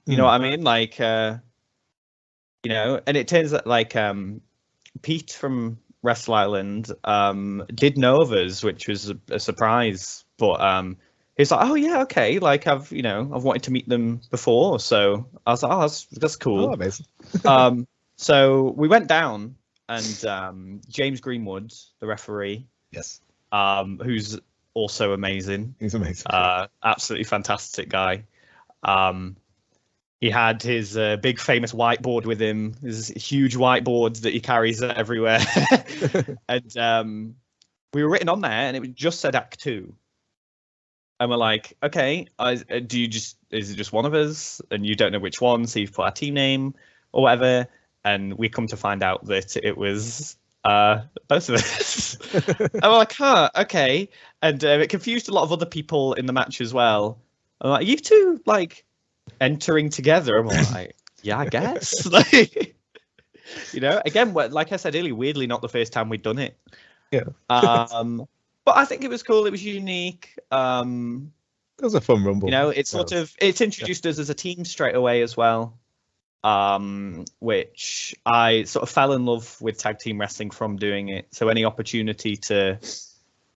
You know what I mean? Like and it turns out like Pete from Wrestle Island did know of us, which was a surprise. But he's like, oh yeah, okay. Like I've wanted to meet them before, so I was like, oh, that's cool. Oh, amazing. So we went down, and James Greenwood, the referee, yes, who's also amazing. He's amazing. Absolutely fantastic guy. He had his big famous whiteboard with him, his huge whiteboard that he carries everywhere. And we were written on there, and it just said Act 2. And we're like, okay, is it just one of us? And you don't know which one, so you've put our team name or whatever. And we come to find out that it was both of us. And we're like, huh, okay. And it confused a lot of other people in the match as well. I'm like, you two, like, entering together? I'm like, yeah, I guess. Like, again, like I said earlier, weirdly not the first time we'd done it. Yeah. But I think it was cool. It was unique. was a fun rumble. You know, it's sort of it's introduced us as a team straight away as well, which I sort of fell in love with tag team wrestling from doing it. So any opportunity to,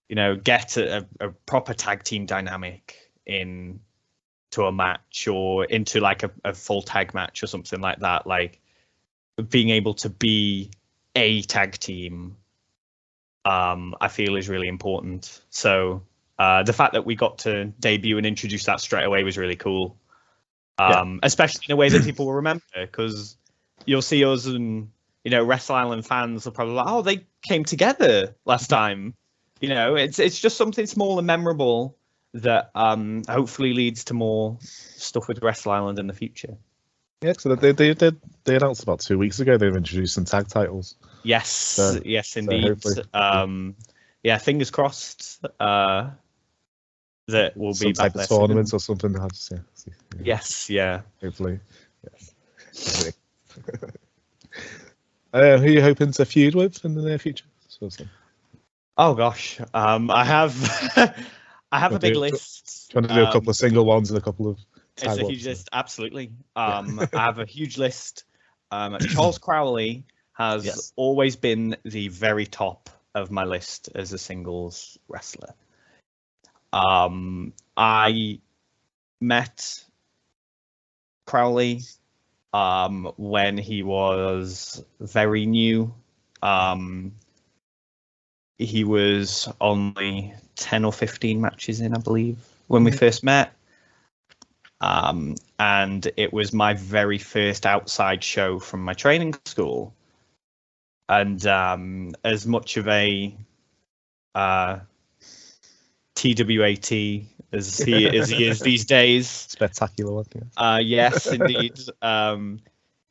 you know, get a proper tag team dynamic in to a match or into like a full tag match or something like that, like being able to be a tag team, I feel is really important. So the fact that we got to debut and introduce that straight away was really cool, especially in a way that people will remember, because you'll see us and, you know, Wrestle Island fans are probably like, oh, they came together last time. You know, it's just something small and memorable that hopefully leads to more stuff with Wrestle Island in the future. Yeah, so they announced about 2 weeks ago they've introduced some tag titles. Yes, yes, indeed. Yeah, fingers crossed that will be some back type of tournament or something. I'll just, see. Yes, yeah. Hopefully, yes. Who are you hoping to feud with in the near future? Oh gosh, I have I have a big list. Do you want to do a couple of single ones and a couple of tag it's a ones? huge list, absolutely. I have a huge list. Charles Crowley has always been the very top of my list as a singles wrestler. I met Crowley when he was very new. He was only 10 or 15 matches in, I believe, when we first met. And it was my very first outside show from my training school. And as much of a TWAT as he is these days, spectacular one. Yes, indeed.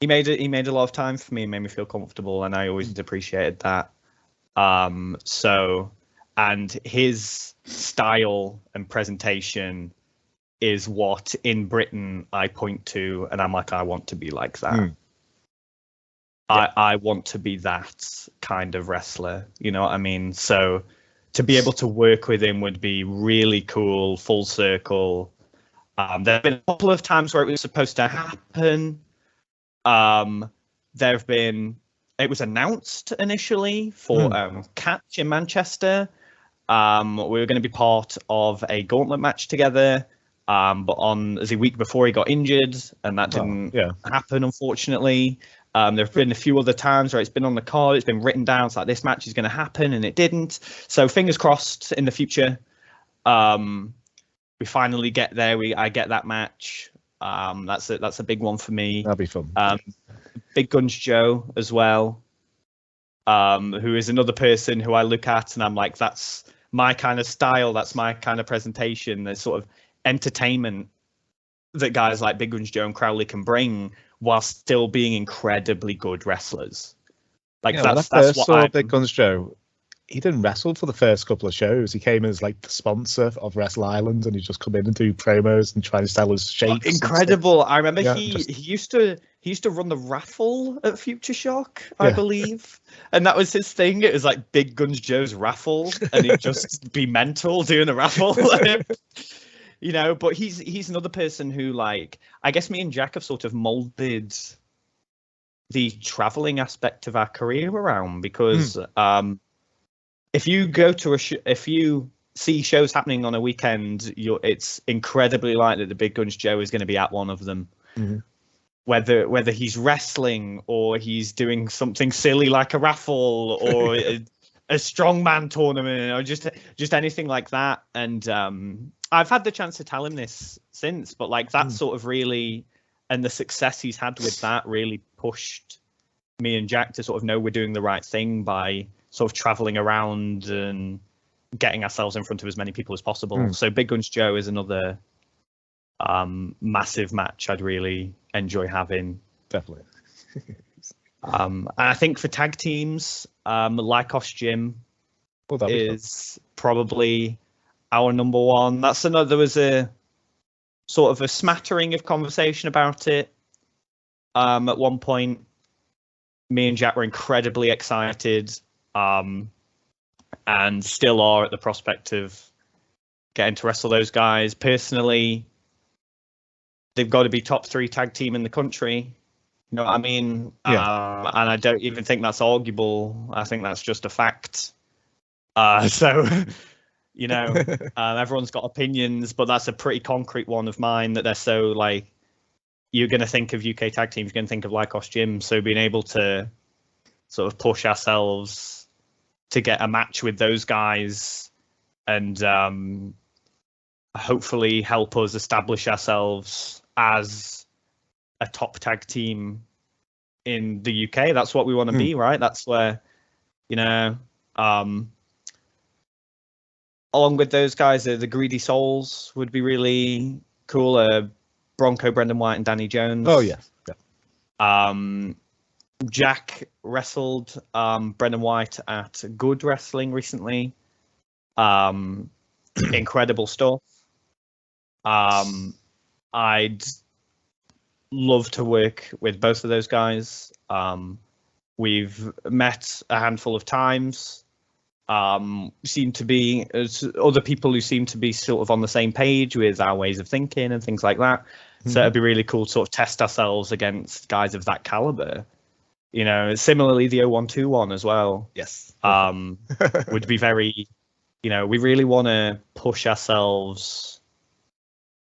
He made a lot of time for me and made me feel comfortable, and I always appreciated that. And his style and presentation is what in Britain I point to, and I'm like, I want to be like that. I want to be that kind of wrestler, you know what I mean? So to be able to work with him would be really cool, full circle. There have been a couple of times where it was supposed to happen. It was announced initially for Catch in Manchester. We were going to be part of a gauntlet match together, but on the week before he got injured, and that didn't happen, unfortunately. There have been a few other times where it's been on the card, it's been written down, it's like this match is going to happen, and it didn't. So fingers crossed in the future. We finally get there. I get that match. That's a big one for me. That'll be fun. Big Guns Joe as well, who is another person who I look at and I'm like, that's my kind of style, that's my kind of presentation. There's sort of entertainment that guys like Big Guns Joe and Crowley can bring while still being incredibly good wrestlers. Like that's what I Big Guns Joe. He didn't wrestle for the first couple of shows. He came as like the sponsor of Wrestle Island, and he just come in and do promos and try to sell his shapes. Incredible! I remember he used to run the raffle at Future Shock, I believe, and that was his thing. It was like Big Guns Joe's raffle, and he'd just be mental doing the raffle. You know, but he's another person who, like, I guess me and Jack have sort of molded the traveling aspect of our career around, because if you go to if you see shows happening on a weekend, it's incredibly likely that Big Guns Joe is going to be at one of them. Whether he's wrestling or he's doing something silly like a raffle or a strongman tournament or just anything like that. And I've had the chance to tell him this since, but like that sort of really, and the success he's had with that really pushed me and Jack to sort of know we're doing the right thing by sort of traveling around and getting ourselves in front of as many people as possible. So Big Guns Joe is another massive match I'd really enjoy having. Definitely. And I think for tag teams, Lycos Jim is probably our number one. That's another. There was a sort of a smattering of conversation about it. At one point, me and Jack were incredibly excited, and still are at the prospect of getting to wrestle those guys. Personally, they've got to be top 3 tag team in the country. You know what I mean? Yeah. And I don't even think that's arguable. I think that's just a fact. So, you know, everyone's got opinions, but that's a pretty concrete one of mine, that they're so, like, you're going to think of UK tag teams, you're going to think of Lycos Gym. So being able to sort of push ourselves to get a match with those guys and hopefully help us establish ourselves as a top tag team in the UK. That's what we want to be, right? That's where, you know, along with those guys, the Greedy Souls would be really cool. Bronco, Brendan White, and Danny Jones. Oh yeah. Jack wrestled Brendan White at Good Wrestling recently. Incredible stuff. I'd love to work with both of those guys. We've met a handful of times. Seem to be other people who seem to be sort of on the same page with our ways of thinking and things like that. So it'd be really cool to sort of test ourselves against guys of that caliber. You know, similarly the 0121 as well. Yes. Would be very, you know, we really want to push ourselves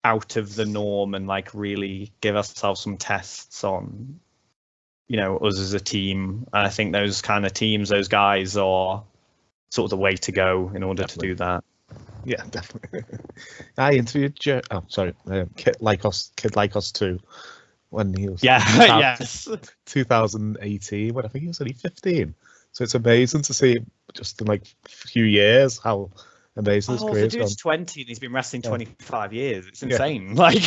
out of the norm and like really give ourselves some tests on, you know, us as a team. And I think those kind of teams, those guys are sort of the way to go in order to do that. Yeah, definitely. I interviewed Kid Lycos 2 when he was 2018, when I think he was only 15. So it's amazing to see just in like a few years how amazing his career the dude's 20 and he's been wrestling 25 years. It's insane. Yeah. Like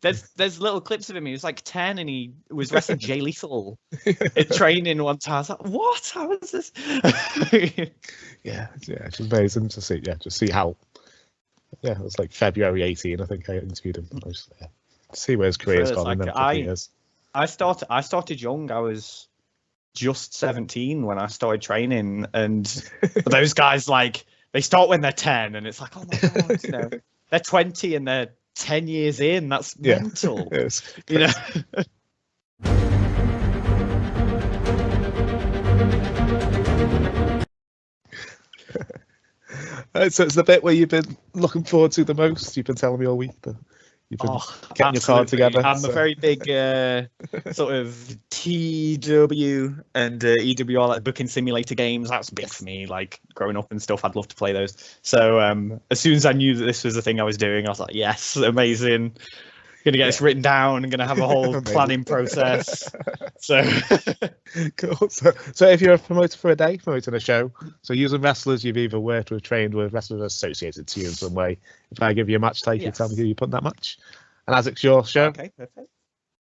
there's little clips of him. He was like 10 and he was wrestling Jay Lethal in training one time. I was like, what? How is this? yeah, it's amazing to see. Yeah, just see how. Yeah, it was like February 18. I think I interviewed him. I just, to see where his career's gone in them 50 years. I started young. I was just 17 when I started training, and those guys like they start when they're 10, and it's like, oh my god, you know, they're 20 and they're 10 years in. That's mental. You know. So it's the bit where you've been looking forward to the most. You've been telling me all week that you've been getting your card together. I'm a very big sort of TW and EWR, like booking simulator games. That's big for me. Like growing up and stuff, I'd love to play those. So as soon as I knew that this was the thing I was doing, I was like, yes, amazing. Gonna get this written down and gonna have a whole planning process. So cool. So if you're a promoter for a day, promoting a show, so using wrestlers you've either worked with, trained with, wrestlers associated to you in some way. If I give you a match type, you tell me who you put in that match. And as it's your show, okay, perfect.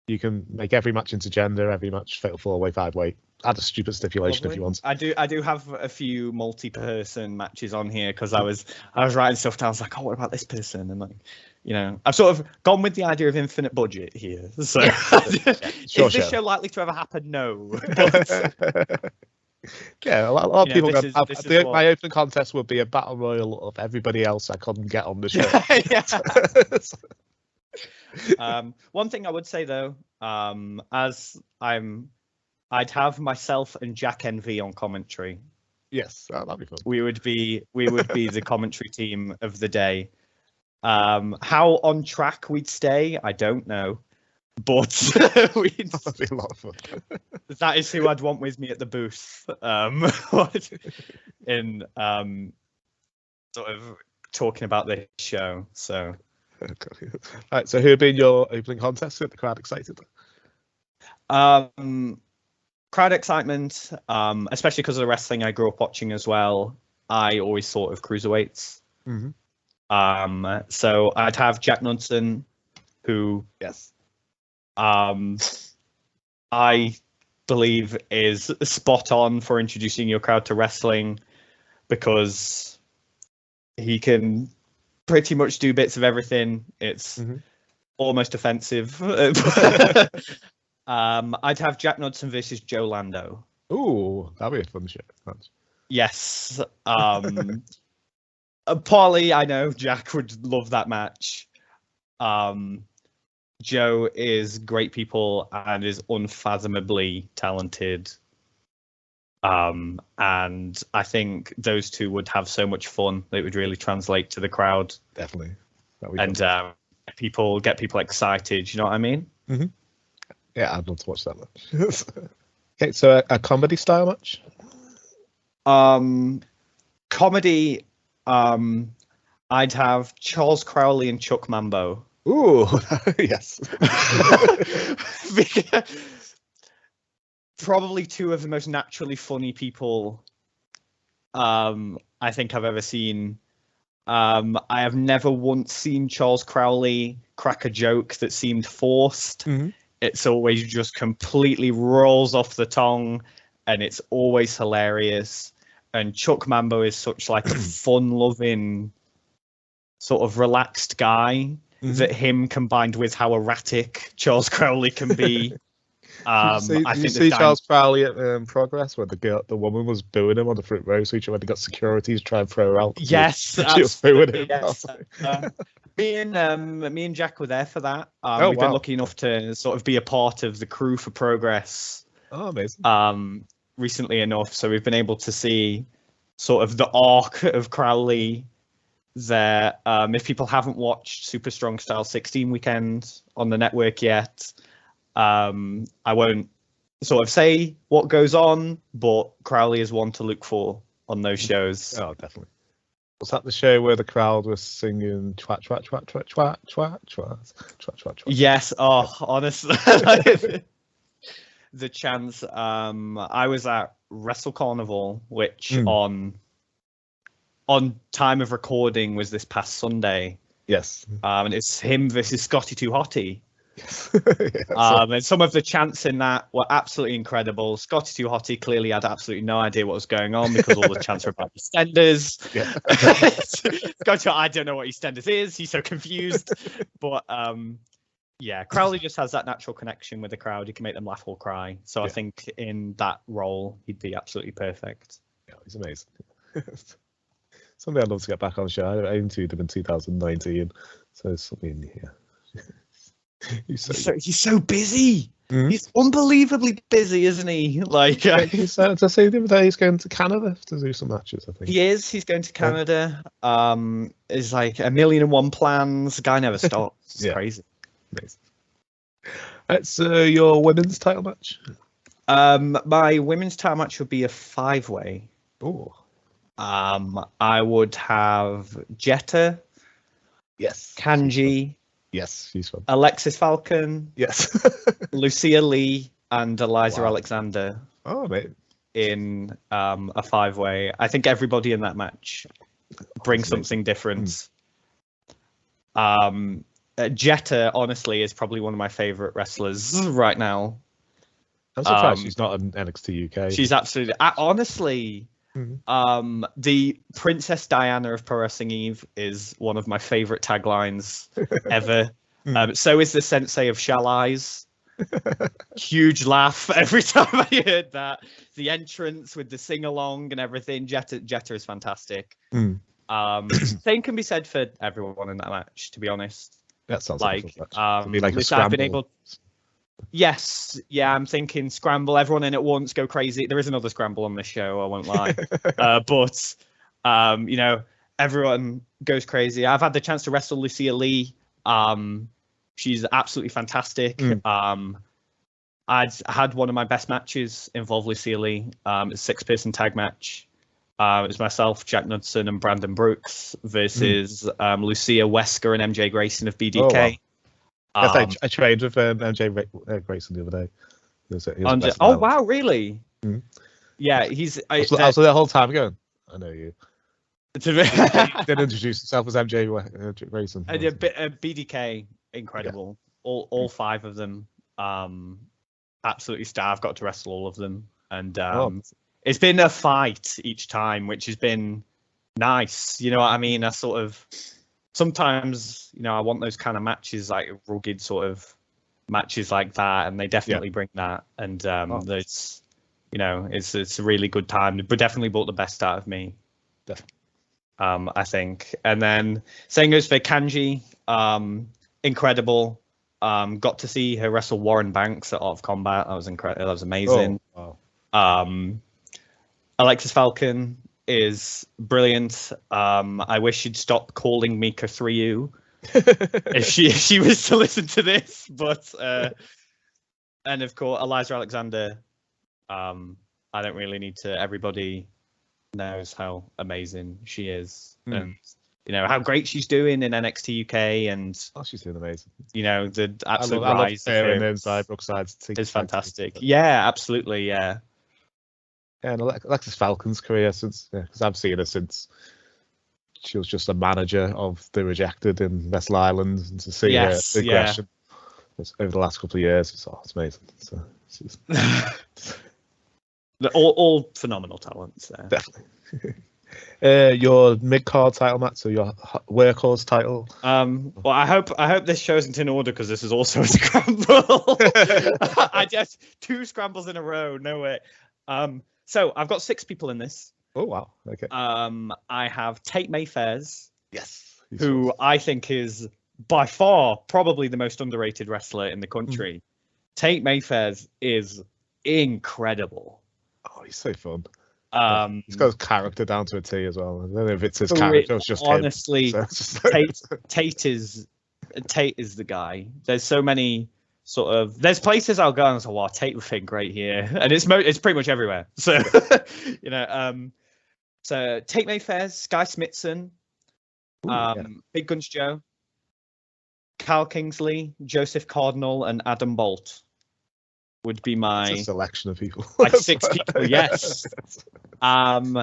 You can make every match into gender, every match fatal 4-way, 5-way. Add a stupid stipulation if you want. I do have a few multi-person matches on here because I was writing stuff down. I was like, oh, what about this person? And like, you know, I've sort of gone with the idea of infinite budget here. So is this show likely to ever happen? No. Yeah, a lot of people go, my opening contest would be a battle royal of everybody else I couldn't get on the show. One thing I would say though, I'd have myself and Jack Envy on commentary. Yes, that'd be fun. We would be the commentary team of the day. How on track we'd stay, I don't know, but that'd be a lot of fun. That is who I'd want with me at the booth. In sort of talking about this show. So. Okay. Right, so who have been your opening contests? Get the crowd excited. Crowd excitement, especially because of the wrestling I grew up watching as well. I always thought of cruiserweights. Mm-hmm. So I'd have Jack Knudsen, who I believe is spot on for introducing your crowd to wrestling, because he can pretty much do bits of everything. It's almost offensive. I'd have Jack Knudsen versus Joe Lando. Ooh, that'd be a fun shit. Yes. Paulie, I know Jack would love that match. Joe is great people and is unfathomably talented. And I think those two would have so much fun that it would really translate to the crowd. Definitely. And get people excited. You know what I mean? Mm-hmm. Yeah, I'd love to watch that match. Okay, so a comedy style match. Comedy. I'd have Charles Crowley and Chuck Mambo. Ooh, yes. Probably two of the most naturally funny people I think I've ever seen. I have never once seen Charles Crowley crack a joke that seemed forced. Mm-hmm. It's always just completely rolls off the tongue, and it's always hilarious. And Chuck Mambo is such like a fun-loving, sort of relaxed guy that him combined with how erratic Charles Crowley can be. I think see Charles Crowley at Progress where the woman was booing him on the front row, so when he got security to try and throw her out. Yes, she was booing him. Yes. Me and Jack were there for that. We've been lucky enough to sort of be a part of the crew for Progress. Oh, amazing. Recently enough, so we've been able to see sort of the arc of Crowley there. If people haven't watched Super Strong Style 16 Weekend on the network yet, I won't sort of say what goes on, but Crowley is one to look for on those shows. Oh, definitely. Was that the show where the crowd was singing twat twat twat twat twat twat twat twat twat twat? Yes. Oh, honestly. The chance. I was at Wrestle Carnival, which on time of recording was this past Sunday. Yes. And it's him versus Scotty Too Hottie. Yes. And some of the chants in that were absolutely incredible. Scotty Too Hottie clearly had absolutely no idea what was going on because all the chants were about EastEnders. Yeah. Scotty, I don't know what EastEnders is. He's so confused. But yeah, Crowley just has that natural connection with the crowd. He can make them laugh or cry. So I think in that role, he'd be absolutely perfect. Yeah, he's amazing. Something I'd love to get back on the show. I interviewed him in 2019, so it's something here. He's so busy. Mm-hmm. He's unbelievably busy, isn't he? Like he said to say the other day, he's going to Canada to do some matches. I think he is. He's going to Canada. Is like 1,000,001 plans. The guy never stops. It's crazy. Amazing. That's your women's title match. My women's title match would be a 5-way. Oh. I would have Jetta. Yes. Kanji. Yes, she's fun. Alexis Falcon. Yes. Lucia Lee and Eliza Alexander. Oh, mate. In a 5-way. I think everybody in that match brings something different. Jetta, honestly, is probably one of my favorite wrestlers right now. I'm surprised she's not an NXT UK. She's absolutely, honestly, the Princess Diana of Pro Wrestling Eve is one of my favorite taglines ever. So is the Sensei of Shall Eyes. Huge laugh every time I heard that. The entrance with the sing along and everything. Jetta is fantastic. Same can be said for everyone in that match, to be honest. That sounds like like a scramble. I've been able. Yes, yeah, I'm thinking scramble. Everyone in at once, go crazy. There is another scramble on this show. I won't lie, but you know, everyone goes crazy. I've had the chance to wrestle Lucia Lee. She's absolutely fantastic. I'd had one of my best matches involve Lucia Lee. It's a 6-person tag match. It was myself, Jack Knudsen, and Brandon Brooks versus Lucia Wesker and MJ Grayson of BDK. Oh, wow. I trained with MJ Grayson the other day. He was wow, really? Yeah, he's. I was the whole time going, I know you. Didn't introduce himself as MJ Grayson. BDK, incredible. Yeah. All 5 of them, absolutely star. I've got to wrestle all of them, and it's been a fight each time, which has been nice. You know what I mean? I sort of sometimes, you know, I want those kind of matches, like rugged sort of matches like that, and they definitely bring that. And it's, you know, it's a really good time. But definitely brought the best out of me. Definitely. I think. And then same goes for Kanji. Incredible. Got to see her wrestle Warren Banks at Art of Combat. That was incredible. That was amazing. Oh, wow. Alexis Falcon is brilliant. I wish she'd stop calling me Kathryu if she was to listen to this. But and of course, Eliza Alexander. I don't really need to. Everybody knows how amazing she is, and how great she's doing in NXT UK, and she's doing amazing. The absolute rise of her inside Brookside's is fantastic. Yeah, absolutely. Yeah. And Alexis Falcon's career because I've seen her since she was just a manager of the Rejected in Wrestle Island, and to see her aggression over the last couple of years, it's amazing. So she's all phenomenal talents there. Definitely. Your mid-card title match, so your workhorse title. Well, I hope this shows it in order, because this is also a scramble. I just 2 scrambles in a row. No way. So I've got 6 people in this. Oh wow. Okay. I have Tate Mayfairs. Yes. Who I think is by far probably the most underrated wrestler in the country. Tate Mayfairs is incredible. Oh, he's so fun. He's got his character down to a T as well. I don't know if it's his character or it's just honestly, him. Tate is the guy. There's so many there's places I'll go and say, wow, Tate would fit great here, and it's pretty much everywhere. So so Tate Mayfairs, Sky Smithson, Big Guns Joe, Kyle Kingsley, Joseph Cardinal, and Adam Bolt would be my selection of people. My 6 people, yes. Trying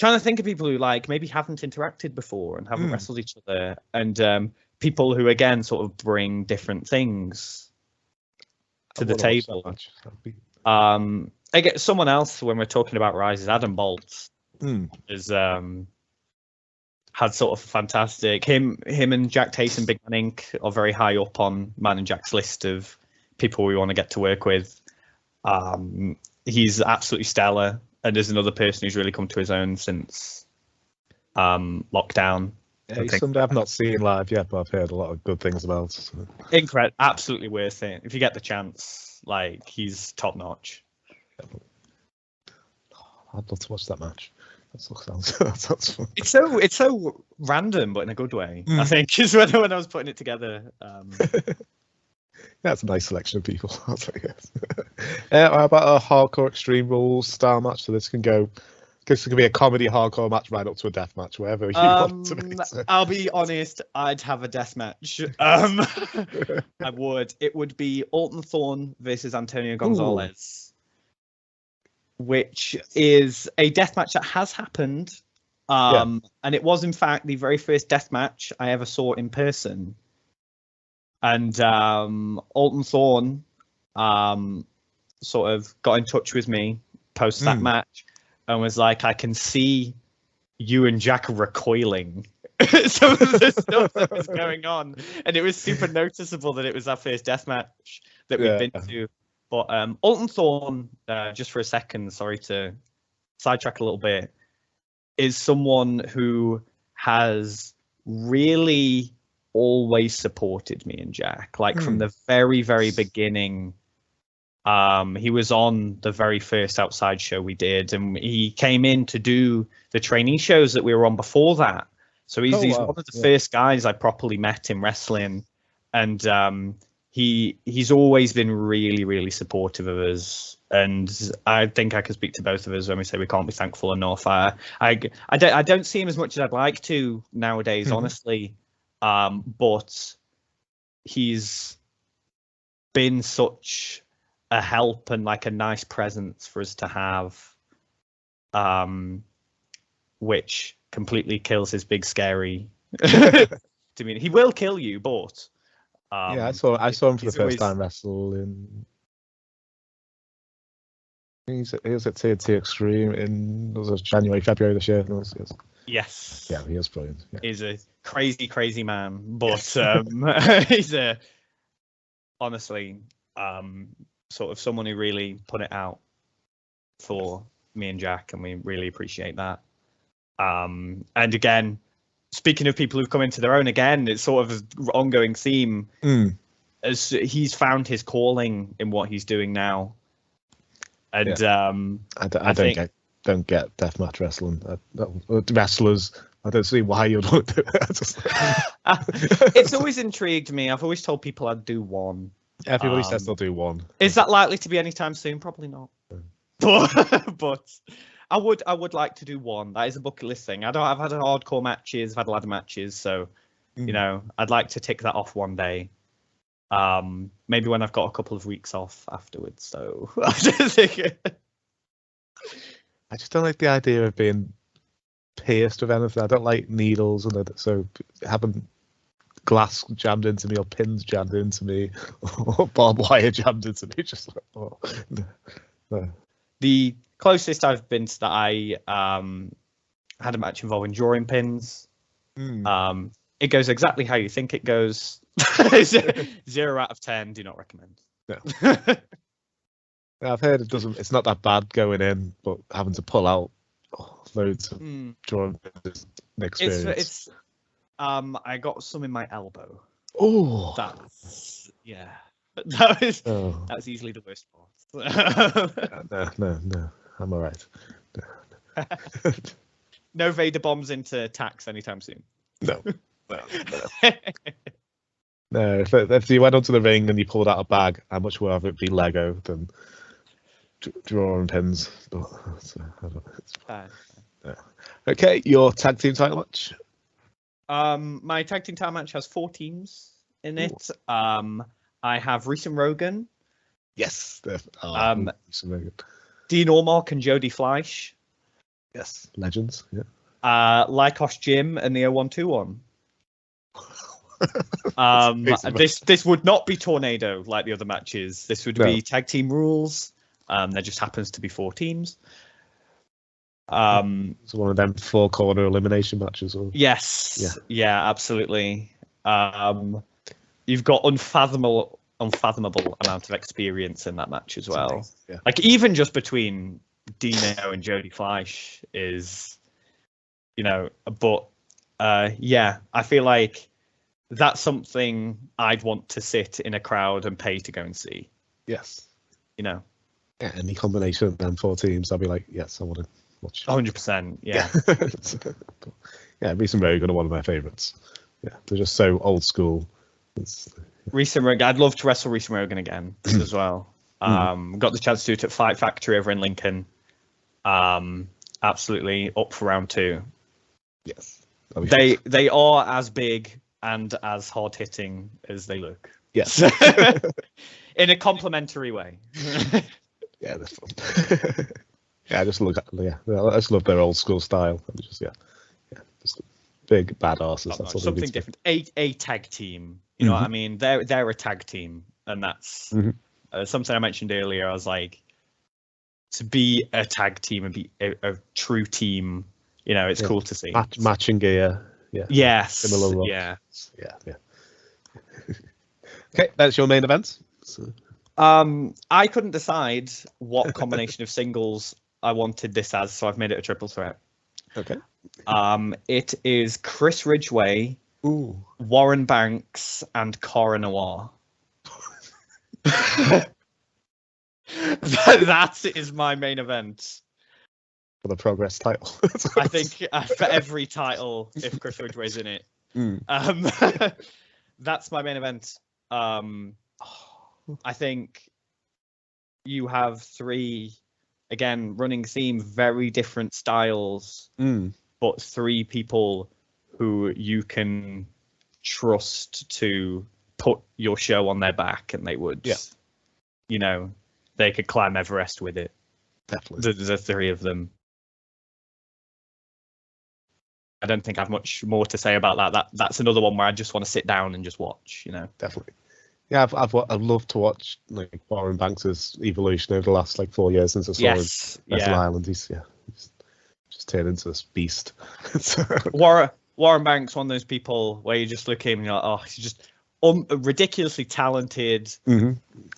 to think of people who maybe haven't interacted before and haven't wrestled each other, and people who again sort of bring different things to the table. I get someone else when we're talking about Rise is Adam Bolt. Is had sort of fantastic him and Jack Tate and Big Man Inc. are very high up on Man and Jack's list of people we want to get to work with. He's absolutely stellar, and there's another person who's really come to his own since lockdown. Yeah, he's somebody I've not seen live yet, but I've heard a lot of good things about. So. Incredible, absolutely worth it if you get the chance. He's top notch. I'd love to watch that match. That sounds fun. It's so random, but in a good way. I think is when I was putting it together. That's a nice selection of people. I'll say yes. How about a hardcore Extreme Rules style match? So this can be a comedy hardcore match right up to a death match, wherever you want to be. So. I'll be honest, I'd have a death match. I would. It would be Alton Thorne versus Antonio Gonzalez, which is a death match that has happened. And it was in fact the very first death match I ever saw in person. And Alton Thorne sort of got in touch with me post that match and was like, I can see you and Jack recoiling some of the stuff that was going on. And it was super noticeable that it was our first death match that we'd been to. But Alton Thorne, just for a second, sorry to sidetrack a little bit, is someone who has really always supported me and Jack, from the very, very beginning. He was on the very first outside show we did, and he came in to do the trainee shows that we were on before that. So he's one of the first guys I properly met in wrestling, and he's always been really, really supportive of us. And I think I can speak to both of us when we say we can't be thankful enough. I don't see him as much as I'd like to nowadays, honestly. But he's been such a help and a nice presence for us to have, which completely kills his big scary. He will kill you, but I saw him for the first time wrestle in. He was at TNT Extreme in January, February this year. Yes. Yeah, he is brilliant. Yeah. He's a crazy, crazy man, but he's honestly sort of someone who really put it out for me and Jack, and we really appreciate that. And again, speaking of people who've come into their own, again, it's sort of an ongoing theme. As he's found his calling in what he's doing now. And I don't get deathmatch wrestling. Wrestlers, I don't see why you'd want to do it. It's always intrigued me. I've always told people I'd do one. Everybody says they'll do one. Is that likely to be anytime soon? Probably not. But I would like to do one. That is a bucket list thing. I've had hardcore matches, I've had ladder matches, so you know, I'd like to tick that off one day. Maybe when I've got a couple of weeks off afterwards. So I just don't like the idea of being pierced with anything. I don't like needles, and so having glass jammed into me or pins jammed into me or barbed wire jammed into me, just like, oh, no. The closest I've been to that, I had a match involving drawing pins. It goes exactly how you think it goes. 0 out of 10. Do not recommend. No. I've heard it's not that bad going in, but having to pull out loads of drawing pins, an experience. I got some in my elbow. Oh, That's that's easily the worst part. No, I'm all right. No Vader bombs into tax anytime soon. No. No, if you went onto the ring and you pulled out a bag, I'd much rather it be Lego than drawing pins. But it's fine. Yeah. Okay, your tag team title match. My tag team title match has 4 teams in it. I have Reese and Rogan. Yes. Dean Ormark and Jody Fleisch. Yes, legends. Yeah. Lycos Jim and the 0121. This would not be Tornado like the other matches. This would be tag team rules. There just happens to be 4 teams. It's one of them 4-corner elimination matches. Or... Yes. Yeah, absolutely. You've got unfathomable amount of experience in that match as well. Yeah. Like even just between Dino and Jody Fleisch is, you know, but I feel like that's something I'd want to sit in a crowd and pay to go and see. Yes. You know. Yeah, any combination of them 4 teams, I'd be like, yes, I want to watch. 100%. Yeah. Yeah, Reese and Rogan are one of my favorites. Yeah, they're just so old school. Reese and Rogan, I'd love to wrestle Reese and Rogan again as well. Got the chance to do it at Fight Factory over in Lincoln. Absolutely up for round 2. Yes. They are as big and as hard hitting as they look. Yes. In a complimentary way. Yeah, they're fun. I just love their old school style. Just just big badasses. That's all something different. A tag team. You know what I mean? They're a tag team, and that's something I mentioned earlier. I was like, to be a tag team and be a true team. You know, it's cool to see. Matching gear. Yeah. Yes. Similar looks. Yeah. Okay, that's your main event. So. I couldn't decide what combination of singles I wanted this as, so I've made it a triple threat. Okay. It is Chris Ridgway, Warren Banks, and Cara Noir. That is my main event. For the Progress title. I think for every title, if Chris Ridgway's in it. That's my main event. I think you have 3, again, running theme, very different styles, but 3 people who you can trust to put your show on their back, and they would. Yeah. You know, they could climb Everest with it. Definitely. The 3 of them. I don't think I have much more to say about that. That's another one where I just want to sit down and just watch, you know. Definitely. Yeah, I've loved to watch like Warren Banks' evolution over the last 4 years since I saw him Wrestle Island. He's just turned into this beast. Warren Banks, one of those people where you just look at him and you're like, oh, he's just ridiculously talented,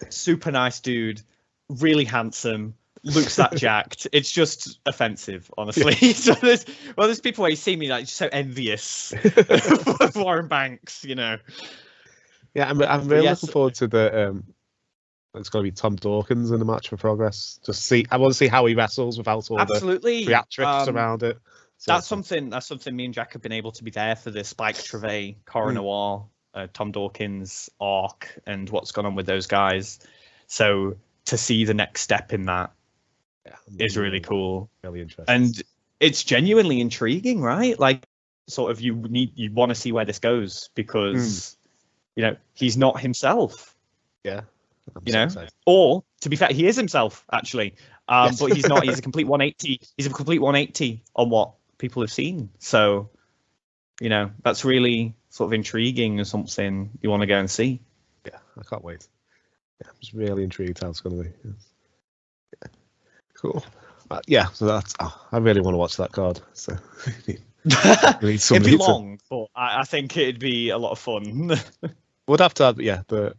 super nice dude, really handsome, looks that jacked. It's just offensive, honestly. So there's people where you see me like so envious of Warren Banks, you know. Yeah, I'm really looking forward to the. It's going to be Tom Dawkins in the match for Progress. I want to see how he wrestles without all the theatrics around it. So that's something me and Jack have been able to be there for the Spike Trevay, Cora Noir, Tom Dawkins arc, and what's gone on with those guys. So to see the next step in that is really cool. Really interesting. And it's genuinely intriguing, right? Like, sort of you want to see where this goes because you know he's not himself. Yeah. Or to be fair, he is himself actually, but he's not. He's a complete 180. He's a complete 180 on what people have seen. So, you know, that's really sort of intriguing and something you want to go and see. Yeah, I can't wait. Yeah, I'm just really intrigued how it's going to be. Yeah. Cool. So that's. I really want to watch that card. So. It'd be long, but I think it'd be a lot of fun. We'd have to have the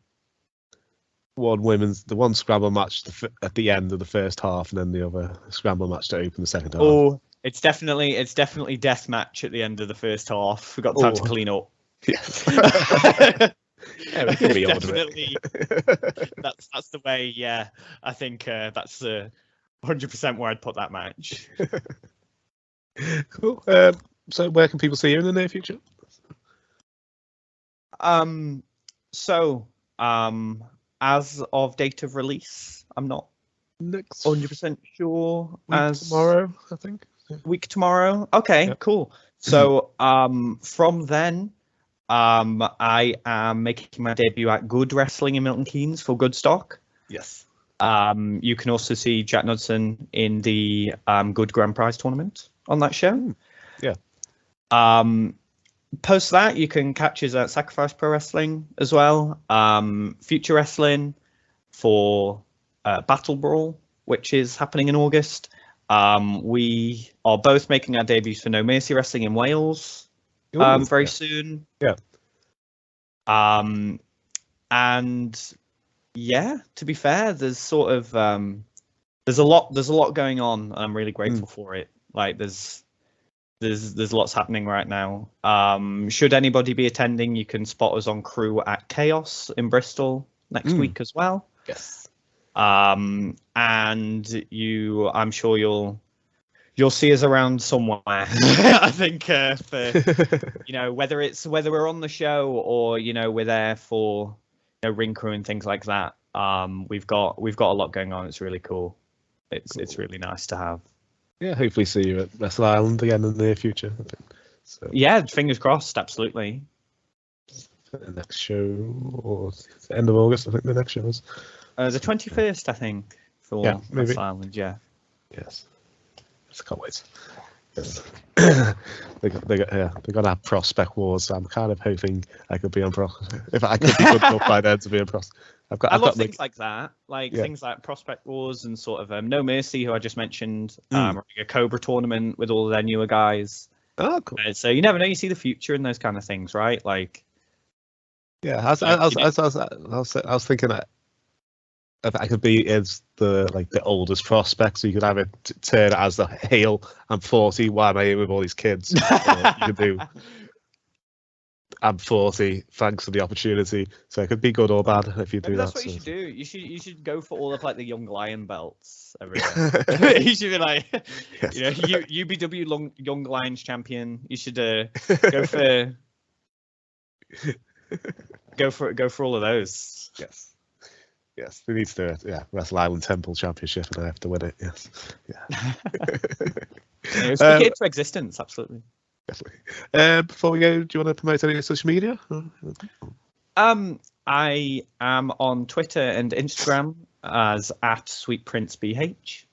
one scramble match at the end of the first half, and then the other scramble match to open the second half. Oh, it's definitely death match at the end of the first half. We've got time to clean up. Yeah. Yeah, we can definitely. That's the way. Yeah, I think that's 100% where I'd put that match. Cool. So where can people see you in the near future? As of date of release, I'm not next 100% sure. Tomorrow, I think. Yeah. Week tomorrow. Okay, yep. Cool. So from then, I am making my debut at Good Wrestling in Milton Keynes for Goodstock. Yes. You can also see Jack Knudsen in the Good Grand Prize tournament on that show. Yeah. Post that, you can catch us at Sacrifice Pro Wrestling as well. Future Wrestling for Battle Brawl, which is happening in August. We are both making our debuts for No Mercy Wrestling in Wales very soon. Yeah. And yeah, to be fair, there's sort of there's a lot going on, and I'm really grateful for it. Like there's lots happening right now. Should anybody be attending, you can spot us on crew at Chaos in Bristol next week as well. Yes. And I'm sure you'll see us around somewhere. I think for whether we're on the show or we're there for ring crew and things like that. We've got a lot going on. It's really cool. It's really nice to have. Yeah, hopefully see you at Wrestle Island again in the near future. I think. So. Yeah, fingers crossed. Absolutely. The next show, or the end of August, I think the next show is. The 21st, I think, for Wrestle Island. Yeah. Yes. I can't wait. Yes. they got to have Prospect Wars. So I'm kind of hoping I could be on if I could be good enough by then to be on Prospect. I love things like that, things like Prospect Wars and sort of No Mercy, who I just mentioned, a Cobra tournament with all of their newer guys. Oh, cool. So you never know. You see the future in those kind of things, right? Like, yeah, I was thinking that if I could be as the oldest prospect, so you could have it turn it as the hail. I'm 40. Why am I here with all these kids? You could do. I'm 40. Thanks for the opportunity. So it could be good or bad if you do that's that. That's what you should do. You should go for all of the young lion belts everywhere. You should be like, yes. UBW young lions champion. You should go for all of those. Yes. Yes, we need to do it. Yeah, Wrestle Island Temple Championship, and I have to win it. Yes. Yeah. It's speak it to existence. Absolutely. Definitely. Before we go, do you want to promote any social media? I am on Twitter and Instagram as @SweetPrinceBH.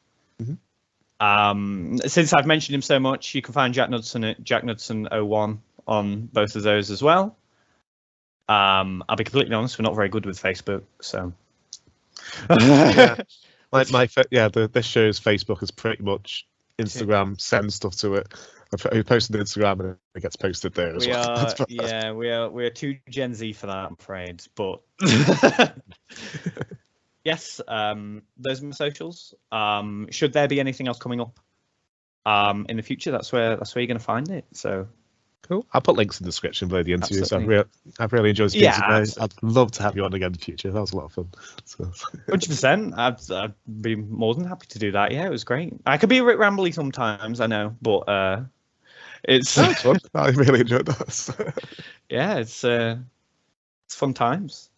Since I've mentioned him so much, you can find Jack Knudsen at JackKnudsen01 on both of those as well. I'll be completely honest, we're not very good with Facebook, so. This show's Facebook is pretty much Instagram. Send stuff to it. I posted on Instagram and it gets posted there as well. We're too Gen Z for that, I'm afraid. But yes, those are my socials. Should there be anything else coming up in the future, that's where you're going to find it. So cool. I'll put links in the description below the interview. Absolutely. So I've really enjoyed speaking to you. absolutely. I'd love to have you on again in the future. That was a lot of fun. So. 100%. I'd be more than happy to do that. Yeah, it was great. I could be a bit rambly sometimes, I know, but it's That's fun. I really enjoyed that. yeah, it's fun times.